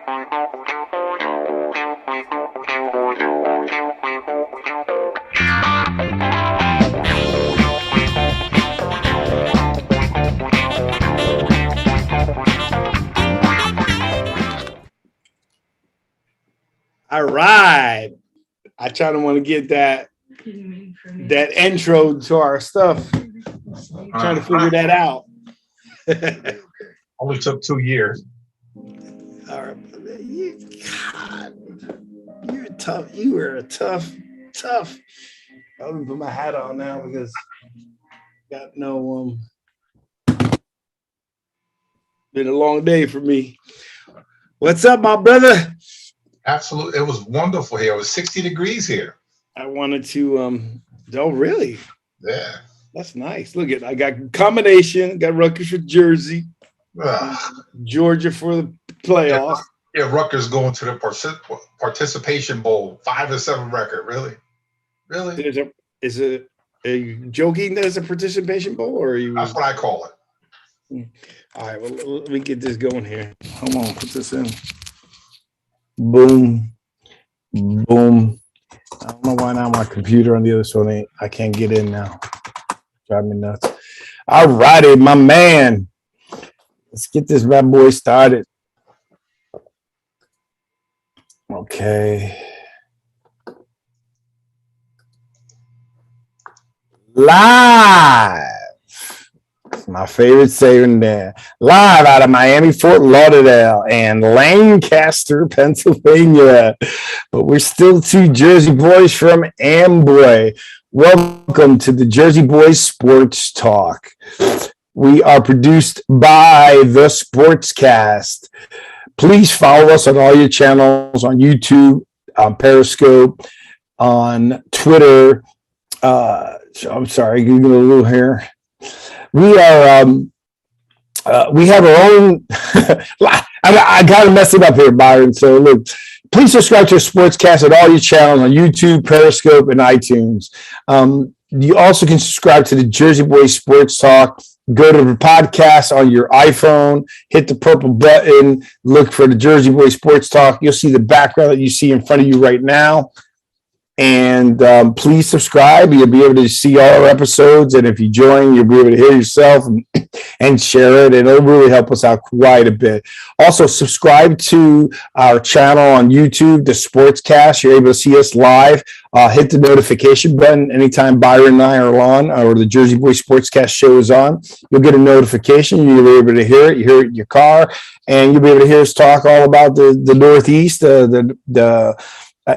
All right. I try to want to get that intro to our stuff. Trying to figure that out. Only took 2 years. All right. You're tough. You were a tough. I'm gonna put my hat on now because got no been a long day for me. What's up, my brother? Absolutely. It was wonderful here. It was 60 degrees here. I wanted to oh really? Yeah. That's nice. Look at I got combination, got Rutgers for Jersey, Georgia for the playoffs. Yeah, Rutgers going to the participation bowl, 5-7 record. Really? Is it are you joking that it's a participation bowl or are you That's what I call it. All right, well let me get this going here. Hold on, put this in. Boom. I don't know why now my computer on the other side I can't get in now. Drive me nuts. All righty, my man. Let's get this bad boy started. Okay. Live. It's my favorite saying there. Live out of Miami, Fort Lauderdale, and Lancaster, Pennsylvania. But we're still two Jersey boys from Amboy. Welcome to the Jersey Boys Sports Talk. We are produced by The Sportscast. Please follow us on all your channels, on YouTube, on Periscope, on Twitter. I'm sorry, give me a little hair. We are, we have our own, I got to mess it up here, Byron. So look, please subscribe to the Sportscast at all your channels on YouTube, Periscope, and iTunes. You also can subscribe to the Jersey Boys Sports Talk. Go to the podcast on your iPhone, hit the purple button, look for the Jersey Boys Sports Talk. You'll see the background that you see in front of you right now. And please subscribe. You'll be able to see all our episodes. And if you join, you'll be able to hear yourself and share it. And it'll really help us out quite a bit. Also, subscribe to our channel on YouTube, The Sportscast. You're able to see us live. Hit the notification button anytime Byron and I are on or the Jersey Boys Sportscast show is on. You'll get a notification. You'll be able to hear it. You hear it in your car. And you'll be able to hear us talk all about the Northeast, the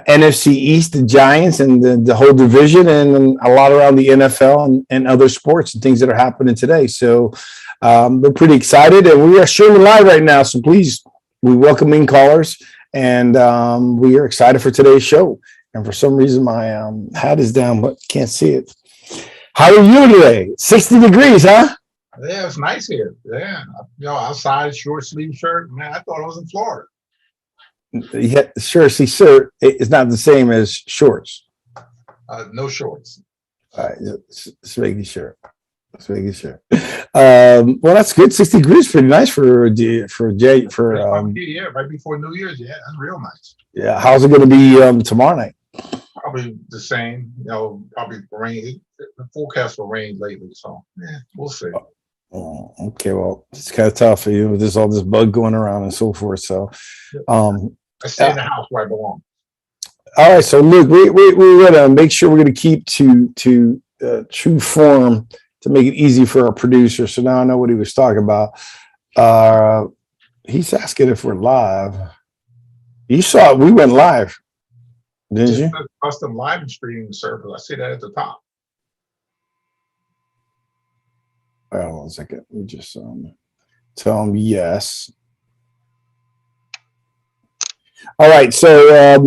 NFC East, the Giants, and the whole division, and a lot around the NFL and other sports and things that are happening today. So we're pretty excited, and we are streaming live right now. So please, we welcome in callers, and we are excited for today's show. And for some reason, my hat is down, but can't see it. How are you today? 60 degrees, huh? Yeah, it's nice here. Yeah, outside, short sleeve shirt. Man, I thought I was in Florida. Yeah, sure. See, sir, it's not the same as shorts. No shorts. All right, just making sure. Well, that's good. 60 degrees, pretty nice for yeah, right before New Year's. Yeah, that's real nice. Yeah, how's it going to be tomorrow night? Probably the same. Probably rain. The forecast for rain lately, so yeah, we'll see. Oh, okay, well, it's kind of tough for you. There's all this bug going around and so forth. So, I stay in the house where I belong. All right, so Luke, we're gonna make sure we're gonna keep to true form to make it easy for our producer. So now I know what he was talking about. He's asking if we're live. You saw we went live, didn't you? Custom live streaming service. I see that at the top. Hold on a second. We just tell him yes. All right. So a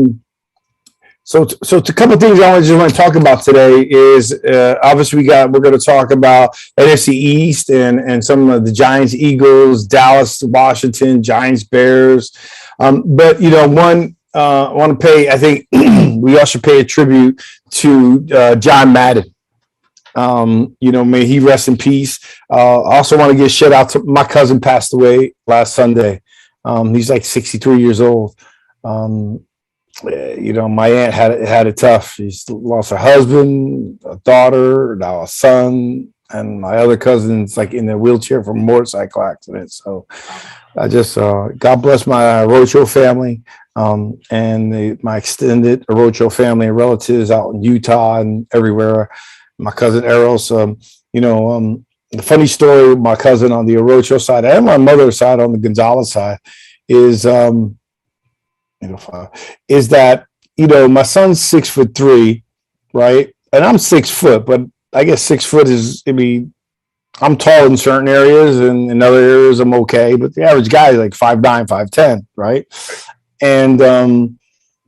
couple of things I just want to talk about today is obviously we're going to talk about NFC East and some of the Giants, Eagles, Dallas, Washington, Giants, Bears. But I want to pay. I think we all should pay a tribute to John Madden. May he rest in peace. I also want to give a shout out to my cousin passed away last Sunday. He's like 63 years old. My aunt had it tough. She's lost her husband, a daughter, now a son, and my other cousin's like in a wheelchair from a motorcycle accident. So I just God bless my Rocho family, and my extended Rocho family and relatives out in Utah and everywhere. My cousin Eros, the funny story with my cousin on the Orocho side and my mother's side on the Gonzalez side is is that my son's 6'3", right? And I'm 6 foot, but I guess 6 foot I'm tall in certain areas, and in other areas I'm okay, but the average guy is like 5'9", 5'10", right? And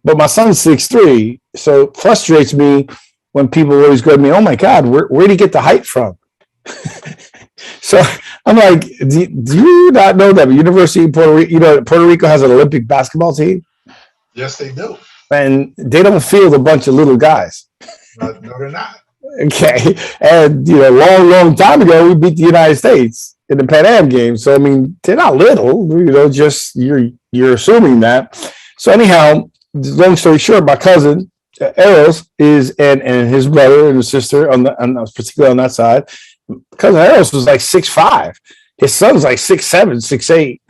but my son's 6'3", so it frustrates me when people always go to me, "Oh my God, where do you get the height from?" So I'm like, do you not know that University of Puerto Rico, Puerto Rico has an Olympic basketball team? Yes, they do. And they don't field a bunch of little guys. No, they're not. Okay. And, long time ago, we beat the United States in the Pan Am game. So, I mean, they're not little, just you're assuming that. So anyhow, long story short, my cousin, Eros, and his brother and his sister, particularly on that side, cousin Eros was like 6'5". His son's like 6'7", 6'8".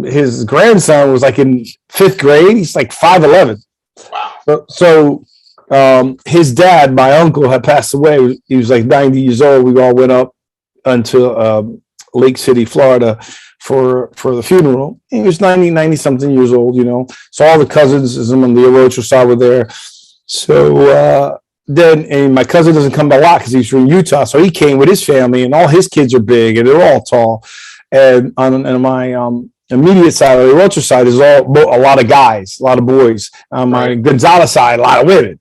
His grandson was like in 5th grade. He's like 5'11". Wow. So his dad, my uncle, had passed away. He was like 90 years old. We all went up unto Lake City, Florida for the funeral. He was 90 something years old, So all the cousins on the Orocho side were there. So and my cousin doesn't come a lot because he's from Utah, so he came with his family, and all his kids are big and they're all tall. And on my immediate side, or the Rocher side, is a lot of guys, a lot of boys. On my Gonzalez side, a lot of women,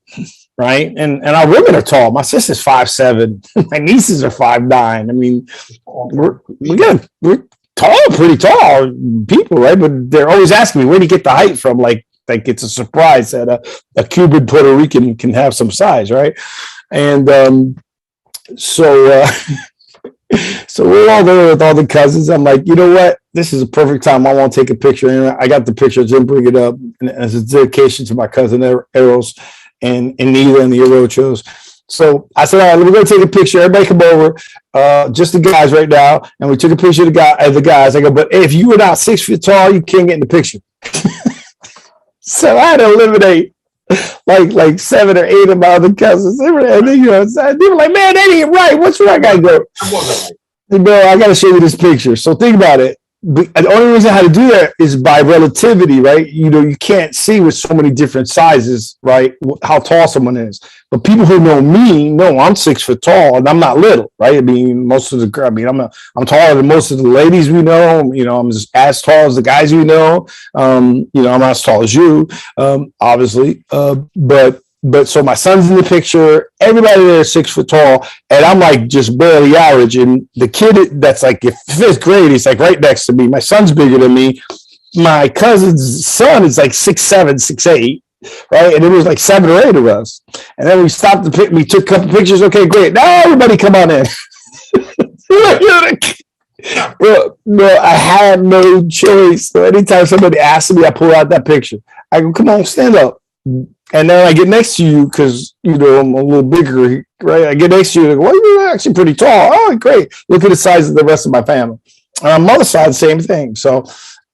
right? And our women are tall. My sister's 5'7". My nieces are 5'9". I mean, we're tall, pretty tall people, right? But they're always asking me, where do you get the height from? Like it's a surprise that a Cuban Puerto Rican can have some size, right? And so we're all there with all the cousins. I'm like, you know what? This is a perfect time. I want to take a picture. And I got the picture. Jim, bring it up. And as a dedication to my cousin Eros and Nita and the Orochos. So I said, all right, we're going to take a picture. Everybody come over, just the guys right now. And we took a picture of the guys. I go, but if you were not 6 feet tall, you can't get in the picture. So I had to eliminate like 7 or 8 of my other cousins. They were like, man, that ain't right. What's wrong? I gotta go. I gotta show you this picture. So think about it. The only reason I had to do that is by relativity, right? You can't see with so many different sizes, right, how tall someone is. But people who know me know I'm 6 foot tall, and I'm not little, right? I mean, I'm taller than most of the ladies we know. I'm as tall as the guys we know. I'm not as tall as you, obviously. But so my son's in the picture. Everybody there is 6 foot tall, and I'm like just barely average. And the kid that's like in 5th grade, he's like right next to me. My son's bigger than me. My cousin's son is like 6'7", 6'8", right? And it was like 7 or 8 of us. And then we stopped the pic. We took a couple pictures. Okay, great. Now everybody come on in. Well, no, I had no choice. So anytime somebody asks me, I pull out that picture. I go, come on, stand up. And then I get next to you because, I'm a little bigger, right? I get next to you and I go, well, you're actually pretty tall. Oh, great. Look at the size of the rest of my family. On my mother's side, same thing. So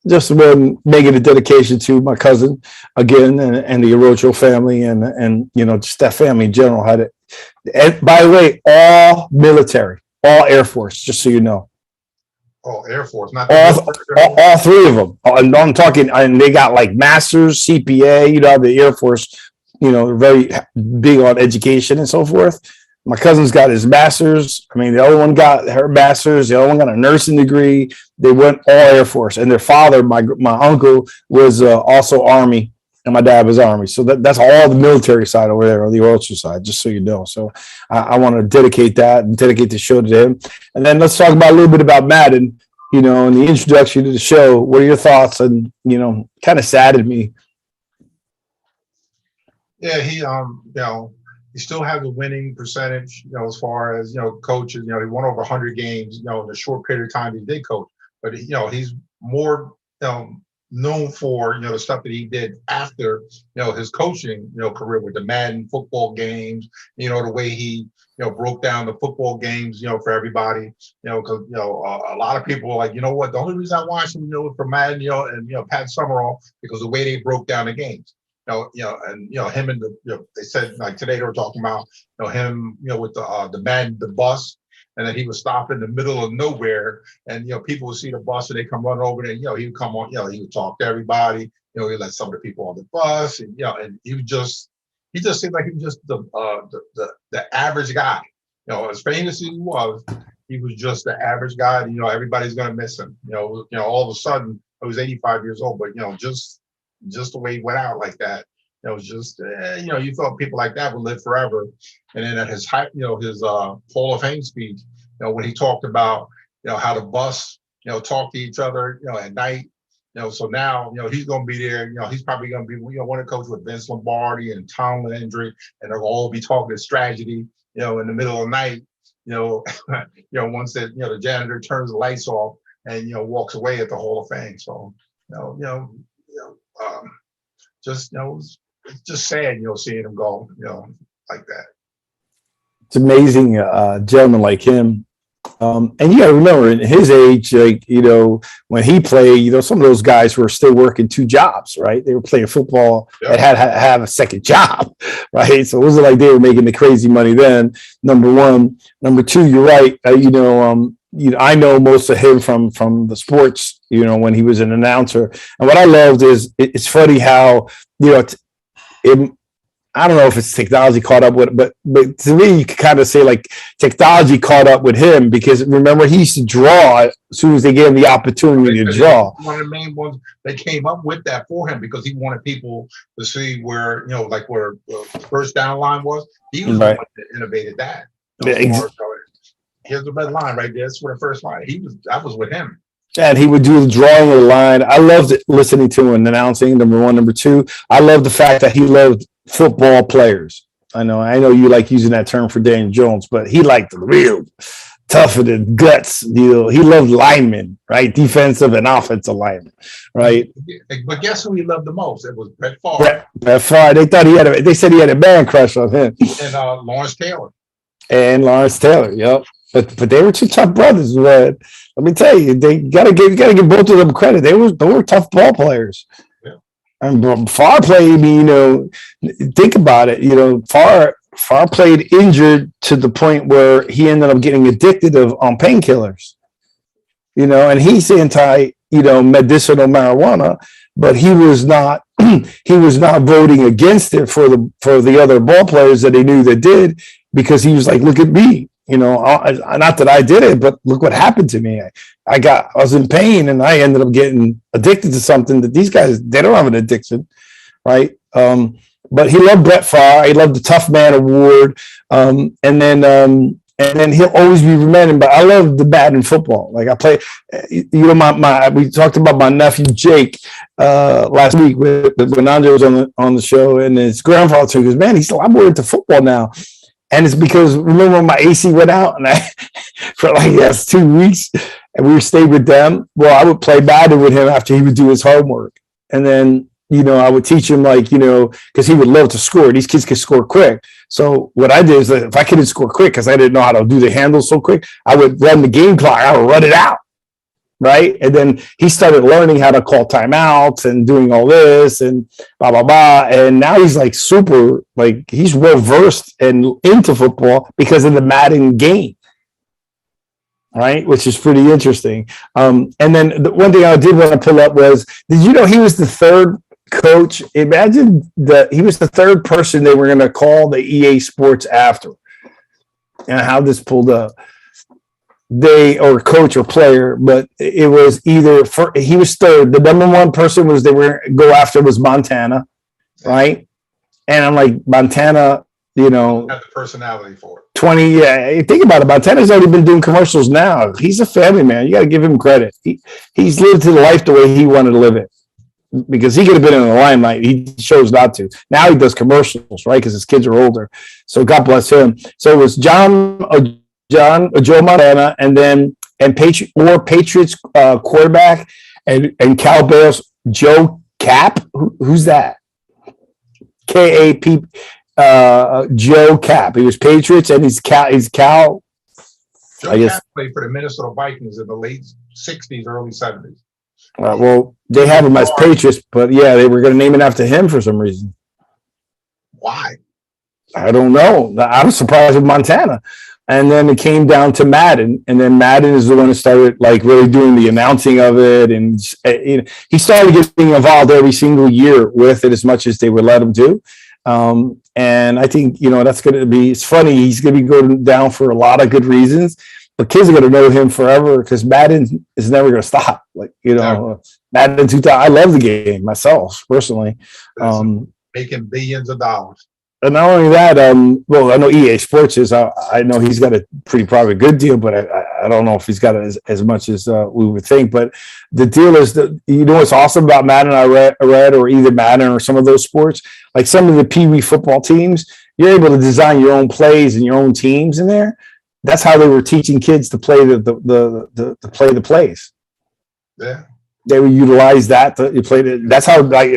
just making a dedication to my cousin again and the Orocho family and just that family in general had it. And by the way, all military, all Air Force, just so you know. Oh, Air Force, not all 3 of them. I'm talking, and they got like masters, CPA. The Air Force, very big on education and so forth. My cousin's got his master's. I mean, the other one got her master's. The other one got a nursing degree. They went all Air Force, and their father, my uncle, was also Army, and my dad was Army. So that's all the military side over there on the Ultra side, just so you know. So I want to dedicate that and dedicate the show to him. And then let's talk about a little bit about Madden, in the introduction to the show. What are your thoughts? And, kind of saddened me. Yeah, he still has a winning percentage, as far as, coaches, he won over 100 games, in a short period of time he did coach. But, he's more known for, the stuff that he did after, his coaching, career with the Madden football games, the way he, broke down the football games, for everybody, because, a lot of people are like, you know what, the only reason I watched him, for Madden, and, Pat Summerall, because the way they broke down the games. And him and they said like today they were talking about him with the Madden the bus, and then he would stop in the middle of nowhere, and people would see the bus and they come running over there. He would come on, he would talk to everybody. He let some of the people on the bus, and and he just seemed like he was just the average guy. As famous as he was just the average guy. And, everybody's gonna miss him. All of a sudden, he was 85 years old, but just the way he went out like that, it was just you thought people like that would live forever. And then at his height, his Hall of Fame speech, when he talked about how the bus talk to each other at night, so now he's going to be there. He's probably going to be one of the coaches with Vince Lombardi and Tom Landry, and they'll all be talking strategy in the middle of the night. Once that the janitor turns the lights off and walks away at the Hall of Fame. So it's just sad, seeing him go, like that. It's amazing, gentleman like him. And you got to remember, in his age, like, when he played, some of those guys were still working two jobs, right? They were playing football and had to have a second job, right? So it wasn't like they were making the crazy money then, number one. Number two, you're right. I know most of him from the sports, when he was an announcer. And what I loved is it's funny how, I don't know if it's technology caught up with, but to me, you could kind of say like technology caught up with him, because remember, he used to draw as soon as they gave him the opportunity to draw. One of the main ones that came up with that for him, because he wanted people to see where, like where the first down line was. He was the one that innovated that. Here's the red line right there. That's where the first line. I was with him. And he would do the drawing of the line. I loved it, listening to him and announcing, number one. Number two, I love the fact that he loved football players. I know you like using that term for Daniel Jones, but he liked the real tough in the guts. He loved linemen, right? Defensive and offensive linemen, right? But guess who he loved the most? It was Brett Favre. Brett Favre. They said he had a man crush on him. And Lawrence Taylor. Yep. But they were two tough brothers, man. Let me tell you, they gotta give both of them credit. They were tough ball players. Yeah. And Favre played. Think about it. Favre played injured to the point where he ended up getting addicted on painkillers. And he's anti, medicinal marijuana, but he was not. He was not voting against it for the other ball players that he knew that did, because he was like, look at me. Not that I did it, but look what happened to me. I was in pain, and I ended up getting addicted to something that these guys, they don't have an addiction, right? But he loved Brett Favre. He loved the Tough Man Award, and then he'll always be remembered. But I love the Madden football. Like I play, we talked about my nephew Jake last week when Andre was on the show, and his grandfather goes, "Man, he's a lot more into football now." And it's because, remember when my AC went out and for 2 weeks, and we stayed with them? Well, I would play Madden with him after he would do his homework. And then, I would teach him because he would love to score. These kids could score quick. So what I did is that if I couldn't score quick, because I didn't know how to do the handles so quick, I would run the game clock. I would run it out. Right. And then he started learning how to call timeouts and doing all this and blah, blah, blah. And now he's super, he's well versed and into football because of the Madden game. Right. Which is pretty interesting. And then the one thing I did want to pull up was, did you know he was the third coach? Imagine that he was the third person they were going to call the EA Sports after, and how this pulled up. Or coach or player, but it was he was third. The number one person they were go after was Montana, right? And I'm like, Montana, have the personality for it. 20, yeah. Think about it. Montana's already been doing commercials now. He's a family man. You got to give him credit. He's lived his life the way he wanted to live it, because he could have been in the limelight. He chose not to. Now he does commercials, right? Because his kids are older. So God bless him. So it was Joe Montana, and Patriots quarterback and Cal Bears Joe Cap? Who's that? KAP. Joe Cap. He was Patriots, and he's Cal. He's Cal. Joe Cap played for the Minnesota Vikings in the late 60s, early 70s. Well, they have him as Patriots, but yeah, they were going to name it after him for some reason. Why? I don't know. I was surprised with Montana. And then it came down to Madden, and then Madden is the one that started like really doing the announcing of it, and he started getting involved every single year with it as much as they would let him do. And I think that's going to be. It's funny. He's going to be going down for a lot of good reasons, but kids are going to know him forever because Madden is never going to stop. Like Madden 2000. I love the game myself personally. Making billions of dollars. And not only that, well, I know EA Sports is. I know he's got a probably good deal, but I don't know if he's got as much as we would think. But the deal is that what's awesome about Madden. I read, or either Madden or some of those sports, like some of the Pee Wee football teams, you're able to design your own plays and your own teams in there. That's how they were teaching kids to play the plays. Yeah. They would utilize that to play it. That's how, like,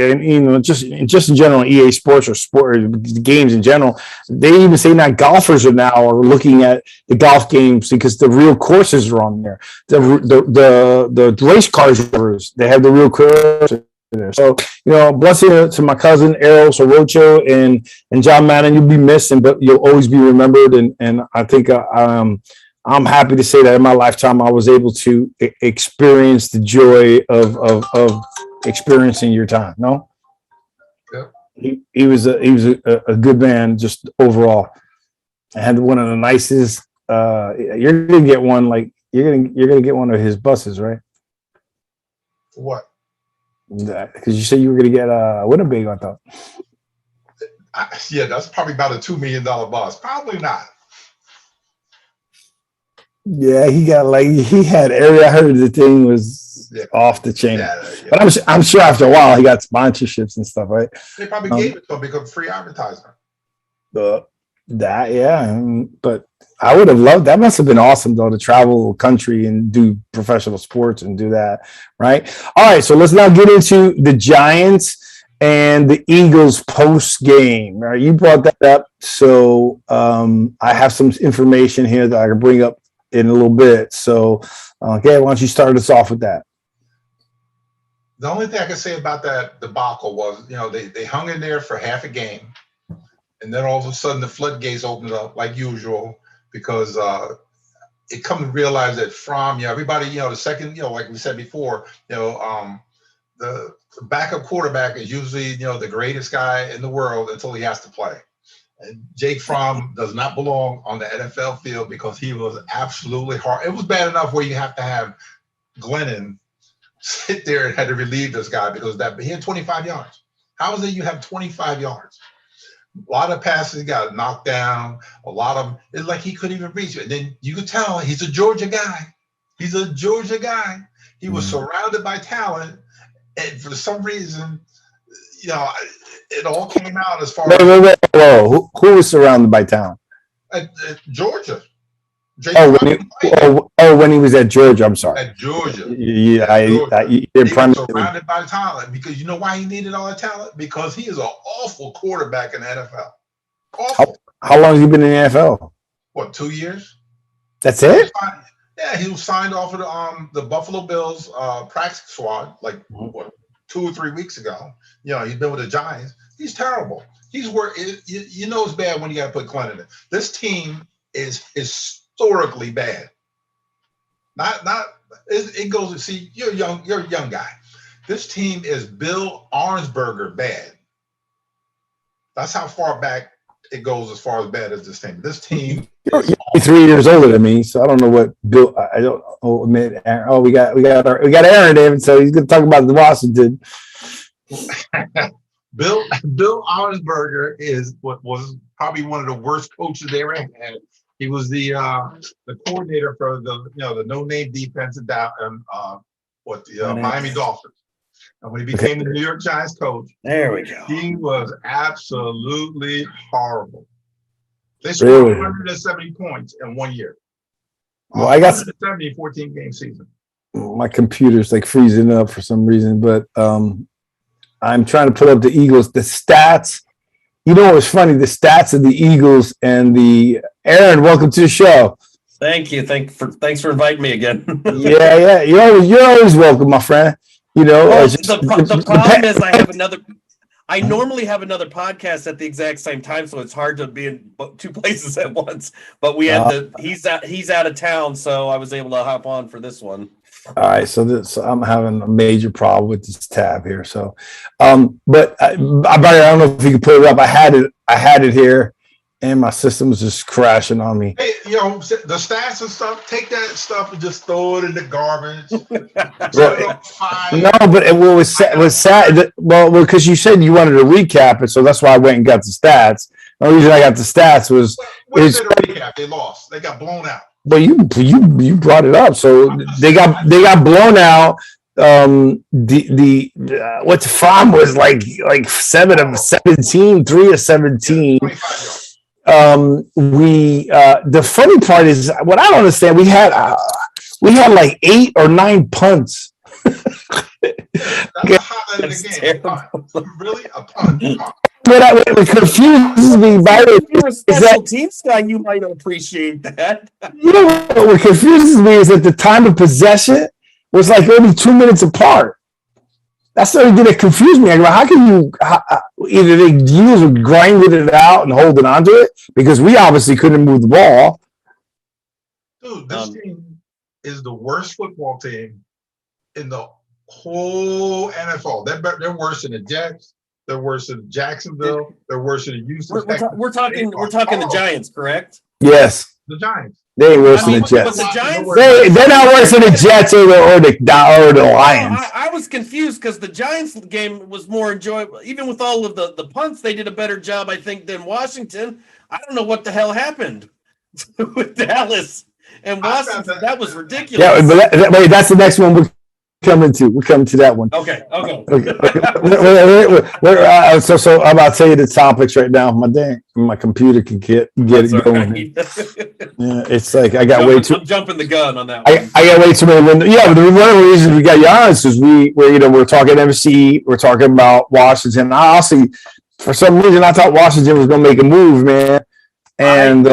just in general, EA Sports or games in general. They even say now golfers are looking at the golf games because the real courses are on there. The race cars, they have the real courses there. So blessing to my cousin Errol Sorocho and John Madden. You'll be missing, but you'll always be remembered. And I think I'm happy to say that in my lifetime, I was able to experience the joy of experiencing your time. No, yeah. He was a good man just overall. I had one of the nicest. You're gonna get one you're gonna get one of his buses, right? What? Because you said you were gonna get Winnebago. I thought. Yeah, that's probably about a $2 million bus. Probably not. Yeah, he had I heard the thing was off the chain. Yeah. But I'm sure after a while he got sponsorships and stuff, right? They probably gave it to him because free advertisement. But I would have loved that. Must have been awesome though to travel country and do professional sports and do that, right? All right, so let's now get into the Giants and the Eagles post game. Right, you brought that up, so I have some information here that I can bring up in a little bit. So, okay, why don't you start us off with that? The only thing I can say about that debacle was, they hung in there for half a game, and then all of a sudden the floodgates opened up like usual because it come to realize that from everybody, the second, like we said before, the backup quarterback is usually the greatest guy in the world until he has to play. And Jake Fromm does not belong on the NFL field because he was absolutely hard. It was bad enough where you have to have Glennon sit there and had to relieve this guy because he had 25 yards. How is it you have 25 yards? A lot of passes got knocked down. A lot of it's like he couldn't even reach it. And then you could tell he's a Georgia guy. He was surrounded by talent, and for some reason, it all came out as far as whoa. Who was surrounded by talent? At Georgia. When he was at Georgia. I'm sorry. At Georgia. Yeah, he was surrounded by talent because you know why he needed all that talent? Because he is an awful quarterback in the NFL. Awful. How long has he been in the NFL? What, 2 years? That's it? Yeah, he was signed off of the Buffalo Bills practice squad 2 or 3 weeks ago. He's been with the Giants. He's terrible. He's it's bad when you got to put Glenn in it. This team is historically bad. It goes to see you're a young guy. This team is Bill Arnsberger bad. That's how far back it goes as far as bad as this team. This team is 3 years older than me, so I don't know what Bill. I don't. Oh, man. Oh, we got Aaron David, so he's going to talk about the Washington. Bill Arnsberger is what was probably one of the worst coaches they ever had. He was the coordinator for the no-name defense down Miami Dolphins. And when he became the New York Giants coach, there we go. He was absolutely horrible. They scored 170 points in 1 year. Well, I got 170 14-game season. my computer's like freezing up for some reason, but I'm trying to pull up the Eagles, the stats. You know what's funny? The stats of the Eagles and the Aaron. Welcome to the show. Thank you. Thanks for inviting me again. Yeah. You're always welcome, my friend. You know, well, the problem is I normally have another podcast at the exact same time, so it's hard to be in two places at once. But we had he's out of town, so I was able to hop on for this one. All right, so I'm having a major problem with this tab here. So, but I don't know if you can pull it up. I had it here, and my system was just crashing on me. Hey, the stats and stuff. Take that stuff and just throw it in the garbage. No, but it was sad. Well, because you said you wanted to recap it, so that's why I went and got the stats. The only reason I got the stats was where's the recap? They lost. They got blown out. Well, you brought it up. So they got blown out. What's Fromm was like 7 of 17, 3 of 17. The funny part is what I don't understand. We had like 8 or 9 punts. That's a highlight of the game. A punt. Really, a punt. What confuses me by it if you're a special teams guy, you might appreciate that. What confuses me is that the time of possession was like only 2 minutes apart. That's the only thing that confused me. I go, how can you either the Eagles were grinding it out and holding on to it because we obviously couldn't move the ball. Dude, this team is the worst football team in the whole NFL. They're worse than the Jets. They're worse than Jacksonville. They're worse than the Houston. We're talking the Giants, correct? Yes. The Giants. They ain't worse than the Jets. The Giants, they're not worse than the Jets or the Lions. I was confused because the Giants game was more enjoyable. Even with all of the punts, they did a better job, I think, than Washington. I don't know what the hell happened with Dallas and Washington. That was ridiculous. Yeah, but that's the next one we're coming to that one. Okay. So I'm about to tell you the topics right now. My computer can get it going. Right. Yeah, it's like I got I'm jumping the gun on that one. I got way too many windows. Yeah, but one of the reasons we got Giannis is we're talking MC, we're talking about Washington. Honestly, for some reason I thought Washington was gonna make a move, man. And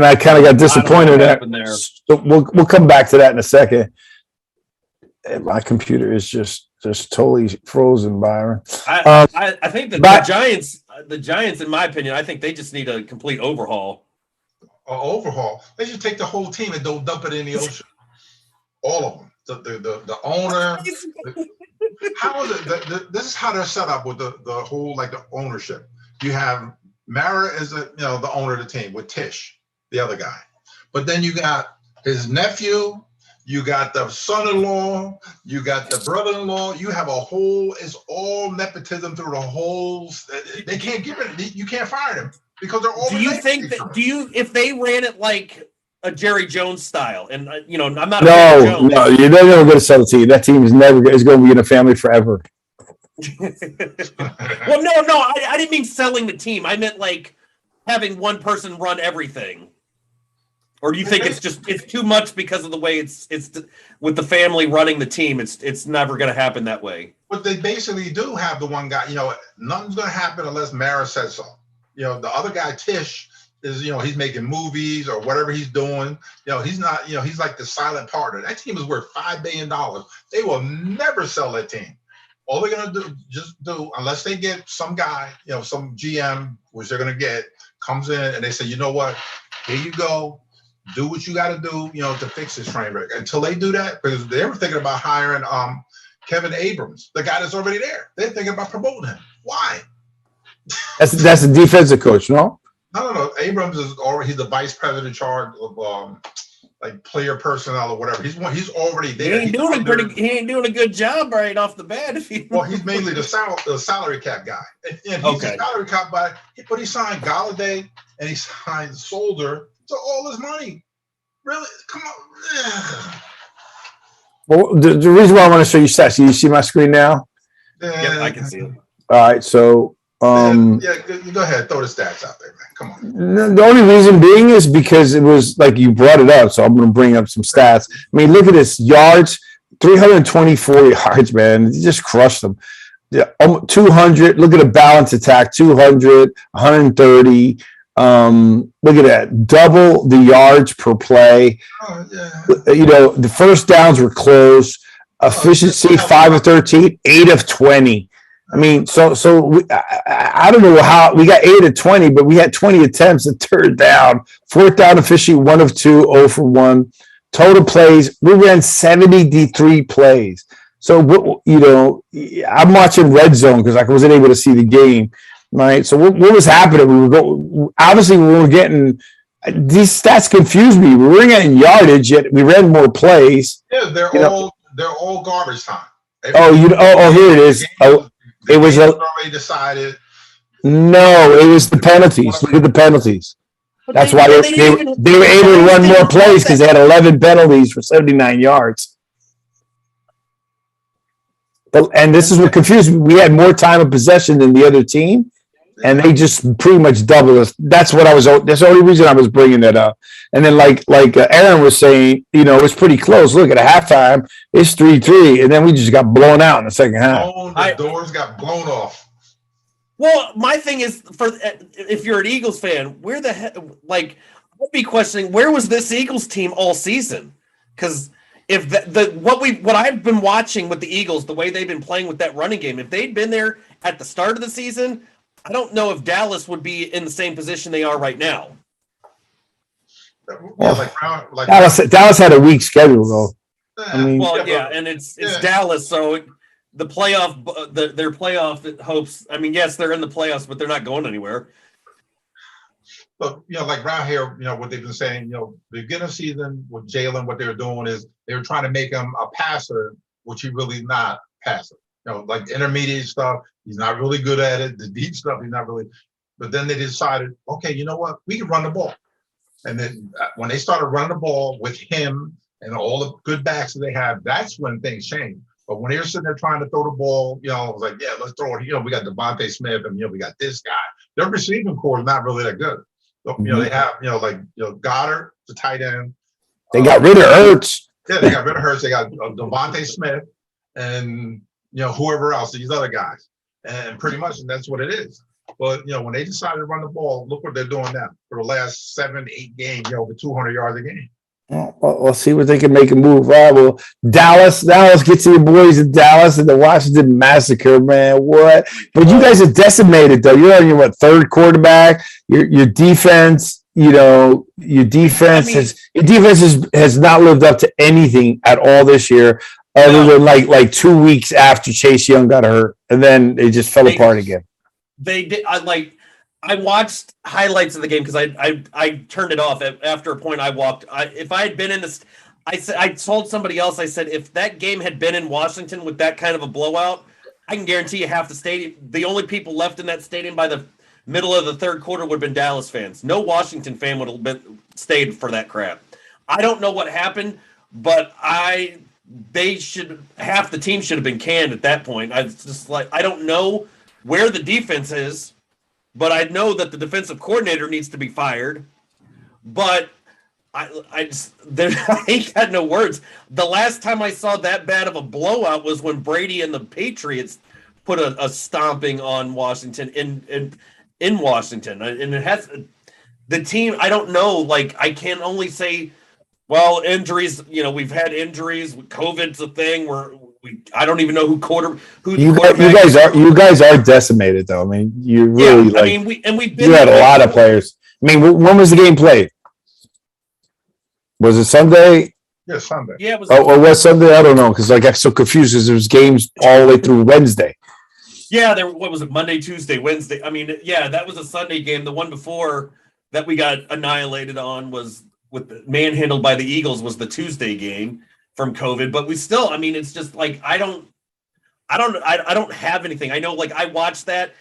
I kind of got disappointed there. So we'll come back to that in a second. My computer is just totally frozen, Byron. I think that the Giants, in my opinion, I think they just need a complete overhaul. Overhaul. They should take the whole team and don't dump it in the ocean. All of them. The owner. How is it? This is how they're set up with the whole the ownership. You have Mara is the owner of the team with Tish, the other guy, but then you got his nephew. You got the son-in-law, you got the brother-in-law, you have it's all nepotism through the whole, they can't give it, you can't fire them because they're all. If they ran it like a Jerry Jones style, and I'm not no, you're never going to sell a team. That team is going to be in a family forever. Well, no, I didn't mean selling the team. I meant like having one person run everything. Or do you think it's too much because of the way it's with the family running the team? It's never going to happen that way. But they basically do have the one guy. Nothing's going to happen unless Mara says so. The other guy Tish is he's making movies or whatever he's doing. He's not. He's like the silent partner. That team is worth $5 billion. They will never sell that team. All they're going to do unless they get some guy, some GM, which they're going to get, comes in and they say, you know what, here you go. Do what you got to do, to fix this train wreck. Until they do that, because they were thinking about hiring Kevin Abrams, the guy that's already there. They're thinking about promoting him. Why? That's a defensive coach, no? No. Abrams is already he's the vice president in charge of player personnel or whatever. He's already there. He ain't doing a good job right off the bat. Well, he's mainly the salary cap guy, and he's the salary cap guy. But he signed Galladay and he signed Solder. So all his money, really? Come on. Well, the reason why I want to show you stats, you see my screen now? Yeah, I can see it. All right, so Yeah, go ahead. Throw the stats out there, man. Come on. The only reason being is because it was like you brought it up, so I'm going to bring up some stats. I mean, look at this yards, 324 yards, man. You just crushed them. Yeah, 200. Look at a balanced attack, 200, 130. Look at that, double the yards per play. Oh, yeah. You know, the first downs were close. Efficiency 5 of 13, 8 of 20. I mean, so I don't know how we got 8 of 20, but we had 20 attempts at third down. Fourth down efficiency 1 of 2, 0 for 1. Total plays, we ran 73 plays. So, you know, I'm watching Red Zone because I wasn't able to see the game, right? So what was happening? Obviously we were getting these stats confused me. We were getting yardage, yet we ran more plays. Yeah, they're all garbage time. Here it is. It was already decided. No, it was the penalties. Look at the penalties. That's why they were able to run more plays because they had 11 penalties for 79 yards. And this is what confused me. We had more time of possession than the other team, and they just pretty much doubled us. That's the only reason I was bringing that up. And then like Aaron was saying, you know, it was pretty close. Look at halftime, it's 3-3, and then we just got blown out in the second half. The doors got blown off. Well, my thing is, if you're an Eagles fan, where the heck, like, I'd be questioning, where was this Eagles team all season? Because if what I've been watching with the Eagles, the way they've been playing with that running game, if they'd been there at the start of the season, I don't know if Dallas would be in the same position they are right now. Yeah, Dallas had a weak schedule, though. I mean, and it's Dallas, so the playoff, their playoff hopes. I mean, yes, they're in the playoffs, but they're not going anywhere. But you know, like around here, you know what they've been saying. You know, the beginning of the season with Jalen, what they were doing is they were trying to make him a passer, which he really not passer. You know, like the intermediate stuff, he's not really good at it. The deep stuff, he's not really. But then they decided, okay, you know what? We can run the ball. And then when they started running the ball with him and all the good backs that they have, that's when things changed. But when they were sitting there trying to throw the ball, you know, I was like, yeah, let's throw it. You know, we got Devontae Smith and, you know, we got this guy. Their receiving core is not really that good. So, you know, they have, you know, like, you know, Goddard, the tight end. They got rid of Ertz. Yeah, they got rid of Hurts. They got Devontae Smith and, you know, whoever else, these other guys. And pretty much, and that's what it is. But, you know, when they decided to run the ball, look what they're doing now. For the last 7-8 games, you know, over 200 yards a game. We'll see what they can make a move. Right? Well, Dallas, get to your boys in Dallas and the Washington Massacre, man. What? But you guys are decimated, though. You're on your third quarterback. Your defense, you know, has not lived up to anything at all this year, other than like 2 weeks after Chase Young got hurt, and then it just fell apart again. They did. I watched highlights of the game because I turned it off after a point. If I had been in this, I told somebody else. I said if that game had been in Washington with that kind of a blowout, I can guarantee you half the stadium. The only people left in that stadium by the middle of the third quarter would have been Dallas fans. No Washington fan would have stayed for that crap. I don't know what happened, but half the team should have been canned at that point. I was just like, I don't know where the defense is, but I know that the defensive coordinator needs to be fired. But I ain't got no words. The last time I saw that bad of a blowout was when Brady and the Patriots put a stomping on Washington in Washington, and it has the team. I don't know. Like, I can only say, well, injuries. You know, we've had injuries. COVID's a thing. I don't even know you guys are decimated, though. I mean, you really you had a lot of players. I mean, when was the game played? Was it Sunday? Yeah, Sunday. Yeah, it was. Or was Sunday? I don't know, because I got so confused because there was games all the way through Wednesday. Yeah, what was it? Monday, Tuesday, Wednesday. I mean, yeah, that was a Sunday game. The one before that we got annihilated on was manhandled by the Eagles was the Tuesday game from COVID. But we still, I mean, it's just like I don't have anything. I know, like, I watched that.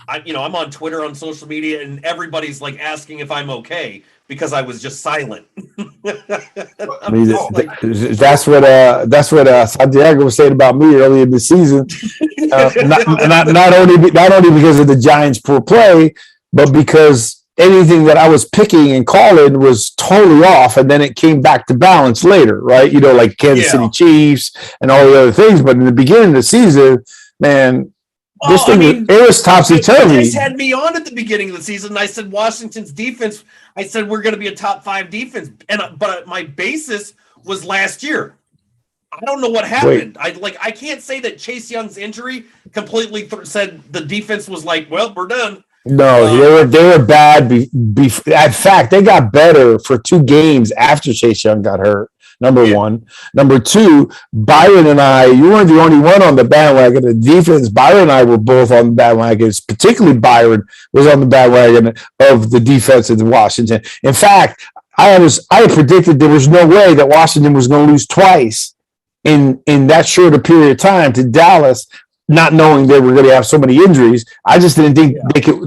I'm on Twitter, on social media, and everybody's like asking if I'm okay because I was just silent. I mean, that's what Santiago was saying about me earlier in the season. Not only because of the Giants' poor play, but because anything that I was picking and calling was totally off, and then it came back to balance later, right? Like Kansas City Chiefs and all the other things. But in the beginning of the season, man, it was topsy-turvy. You guys had me on at the beginning of the season, and I said Washington's defense, I said we're going to be a top 5 defense. But my basis was last year. I don't know what happened. I can't say that Chase Young's injury completely said the defense was like, well, we're done. No, they were bad. In fact, they got better for 2 games after Chase Young got hurt. Number one. Number two, Byron and I, you weren't the only one on the bandwagon. The defense, Byron and I were both on the bandwagon. Particularly Byron was on the bandwagon of the defense of Washington. In fact, I predicted there was no way that Washington was going to lose twice in that short a period of time to Dallas, not knowing they were going to have so many injuries. I just didn't think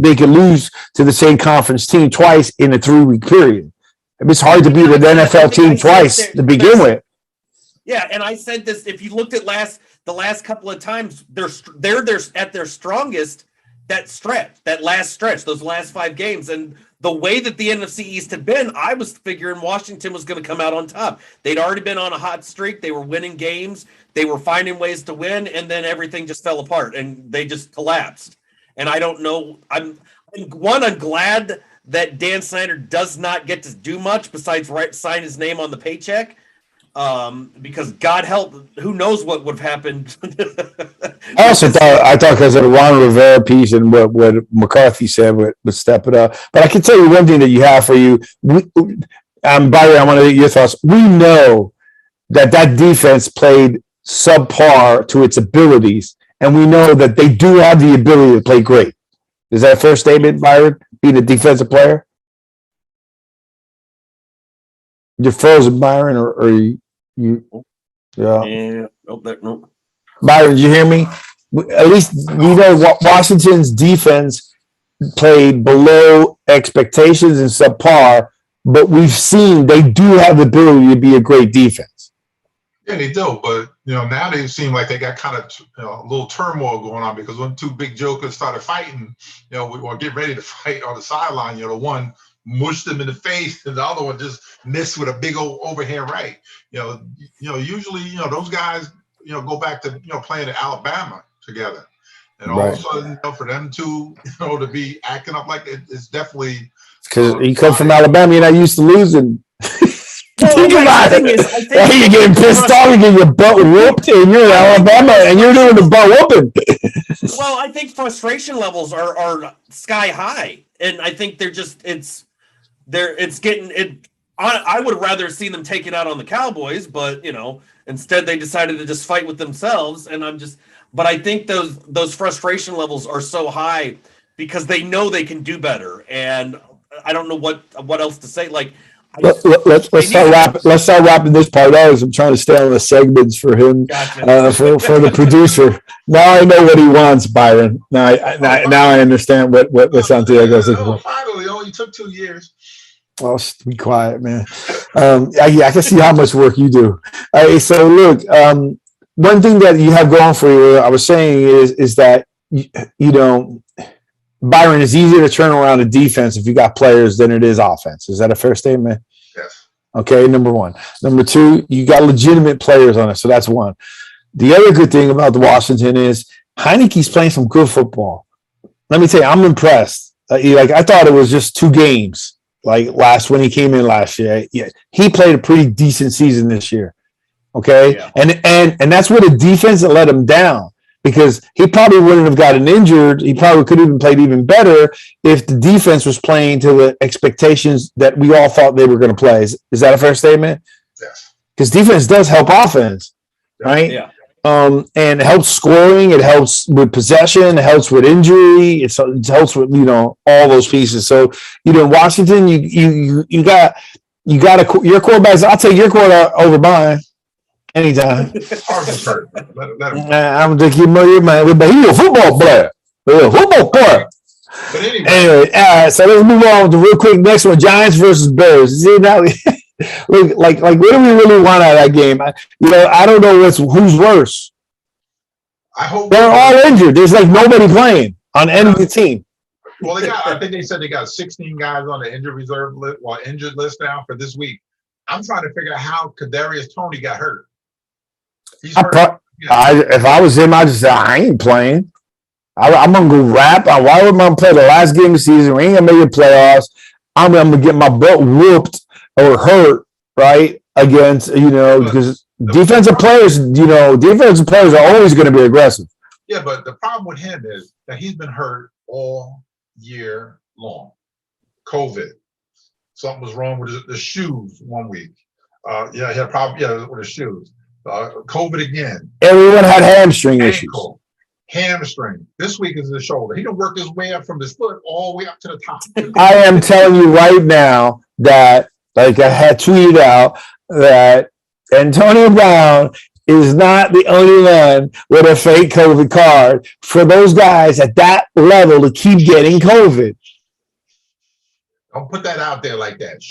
they could lose to the same conference team twice in a 3-week period. It's hard to beat an NFL team twice to begin with. Yeah, and I said this. If you looked at the last couple of times, they're at their strongest. That last stretch, those last 5 games, and the way that the NFC East had been, I was figuring Washington was going to come out on top. They'd already been on a hot streak. They were winning games. They were finding ways to win, and then everything just fell apart, and they just collapsed. And I don't know. I'm glad that Dan Snyder does not get to do much besides sign his name on the paycheck. Because God help, who knows what would have happened. I thought because of the Ron Rivera piece and what McCarthy said would step it up. But I can tell you one thing that you have for you. Byron, I want to get your thoughts. We know that defense played subpar to its abilities, and we know that they do have the ability to play great. Is that a fair statement, Byron? Being a defensive player? You're frozen, Byron, or you? Yeah. No. Byron, did you hear me? At least we know Washington's defense played below expectations and subpar, but we've seen they do have the ability to be a great defense. Yeah, they do, but now they seem like they got kind of a little turmoil going on because when 2 big jokers started fighting, or get ready to fight on the sideline, the one mushed him in the face and the other one just missed with a big old overhand right. Usually those guys go back to playing at Alabama together, and all of a sudden for them two to be acting up like it's definitely because you come from Alabama, you're not used to losing. Think about it. You're getting pissed off, you get your butt whooped, and you're in Alabama, and you're doing the butt whooping. Well, I think frustration levels are sky high, and I think I would have rather seen them take it out on the Cowboys, but instead they decided to just fight with themselves, and but I think those frustration levels are so high because they know they can do better, and I don't know what else to say. Like, let's start wrapping this part out. I'm trying to stay on the segments for him, gotcha. for the producer. Now I know what he wants, Byron. Now I understand what Santiago said. Finally, it only took 2 years. Oh, be quiet, man. I can see how much work you do. So look, one thing that you have going for you, I was saying is that Byron, it's easier to turn around a defense if you got players than it is offense. Is that a fair statement? Yes. Okay, number one. Number two, you got legitimate players on it, so that's one. The other good thing about the Washington is Heineke's playing some good football. Let me tell you, I'm impressed. I thought it was just 2 games. Like when he came in last year, he played a pretty decent season this year. Okay, yeah. And that's with a defense that let him down. Because he probably wouldn't have gotten injured. He probably could have played even better if the defense was playing to the expectations that we all thought they were going to play. Is that a fair statement? Yes. Because defense does help offense, right? Yeah. And it helps scoring. It helps with possession. It helps with injury. It helps with all those pieces. So Washington, you got your quarterbacks. I'll take your quarterback over mine. Anytime. I'm thinking, man, but he's a football player. He's a football player. But Anyway, so let's move on with the real quick next one: Giants versus Bears. See now, like what do we really want out of that game? I don't know who's worse. I hope they're all injured. There's like nobody playing on any of the team. Well, I think they said they got 16 guys on the injured reserve list, injured list now for this week. I'm trying to figure out how Kadarius Toney got hurt. He's hurt. If I was him, I'd just say I ain't playing. I'm gonna go rap. Why would I play the last game of the season? We ain't gonna make the playoffs. I'm gonna get my butt whooped or hurt, right? Against because defensive players are always going to be aggressive. Yeah, but the problem with him is that he's been hurt all year long. COVID. Something was wrong with the shoes one week. He had a problem with the shoes. COVID again. Everyone had hamstring issues. Hamstring. This week is the shoulder. He done worked his way up from his foot all the way up to the top. I am telling you right now that, like I had tweeted out, that Antonio Brown is not the only one with a fake COVID card for those guys at that level to keep getting COVID. Don't put that out there like that.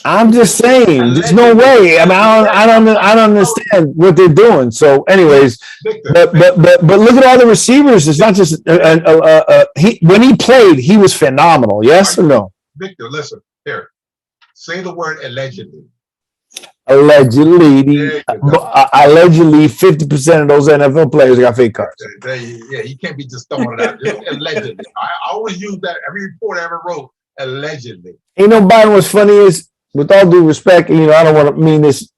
I'm just saying, there's no way. I mean, I don't understand what they're doing. So, anyways, but look at all the receivers. It's not just when he played, he was phenomenal. Yes or no? Victor, listen here. Say the word allegedly. Allegedly, 50% of those NFL players got fake cards. Yeah, you can't be just throwing it out. Allegedly. I always use that. Every report I ever wrote, allegedly. Byron, what's funny is, with all due respect, I don't want to mean this,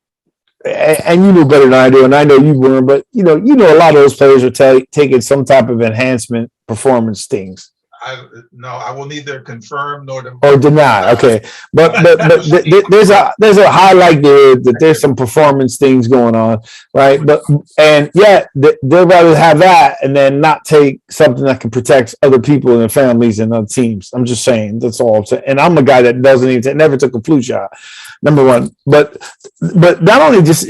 and you know better than I do, and I know you weren't, but a lot of those players are taking some type of enhancement performance things. I will neither confirm nor deny. Okay, but there's a high likelihood that there's some performance things going on, right? They'd rather have that and then not take something that can protect other people and their families and other teams. I'm just saying, that's all I'm saying. And I'm a guy that never took a flu shot. Number one, but not only just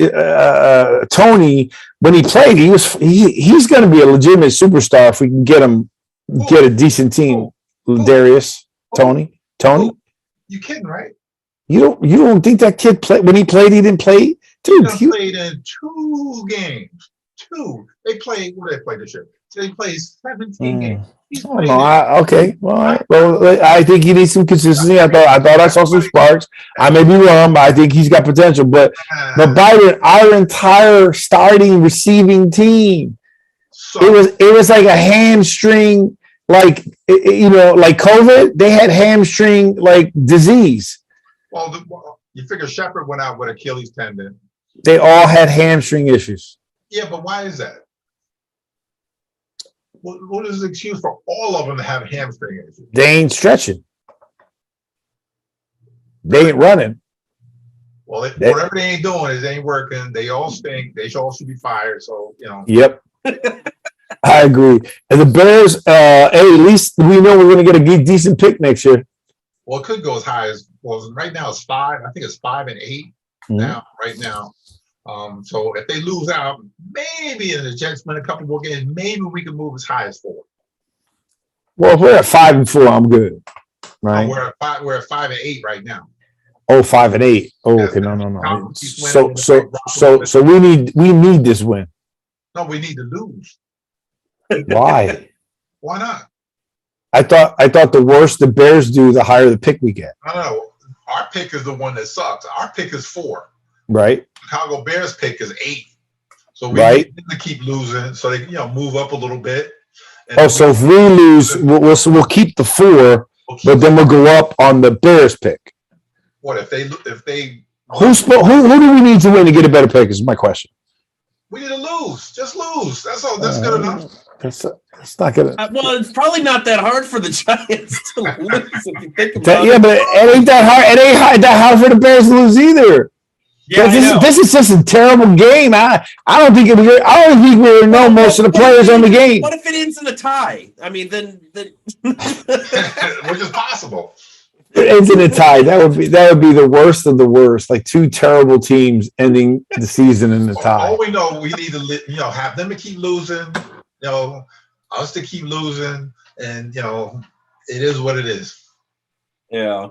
Tony, when he played, he's going to be a legitimate superstar if we can get him. Get a decent team, Darius, Tony. You kidding, right? You don't think that kid played when he played? He didn't play, dude. He played in 2 games. 2. They played. What did they play this year? They played 17 games. Okay. Well, all right. Well, I think he needs some consistency. I thought I saw some sparks. I may be wrong, but I think he's got potential. But Biden, our entire starting receiving team. It was like a hamstring, like COVID. They had hamstring like disease. Well, you figure Shepard went out with Achilles tendon. They all had hamstring issues. Yeah, but why is that? What is the excuse for all of them to have hamstring issues? They ain't stretching. They ain't running. Well, whatever they ain't doing is ain't working. They all stink. They all should be fired. So Yep. I agree. And the Bears, at least we know we're going to get a decent pick next year. Well, it could go as high as right now it's 5. I think it's 5 and 8 now. Right now. So if they lose out, maybe in the Jets win a couple more games, maybe we can move as high as 4. Well, if we're at 5 and 4, I'm good. Right? We're at 5 and 8 right now. Oh, 5 and 8. Oh, okay, no. So we need this win. No, we need to lose. Why? Why not? I thought the worse the Bears do, the higher the pick we get. I don't know. Our pick is the one that sucks. Our pick is 4. Right. Chicago Bears pick is 8. So we need to keep losing so they move up a little bit. So if we lose, we'll keep the 4, but then we'll go up on the Bears pick. What if they who do we need to win to get a better pick is my question. We need to lose. Just lose. That's all. That's good enough. That's not gonna. Well, it's probably not that hard for the Giants to lose if you think about it. Yeah, but it ain't that hard. It ain't that hard for the Bears to lose either. Yeah, this is just a terrible game. I don't think we know most of the players on the game. What if it ends in a tie? I mean, then which is possible. It ends in a tie. That would be the worst of the worst. Like 2 terrible teams ending the season in a tie. All we know, we need to have them to keep losing. Us to keep losing, and It is what it is. Yeah.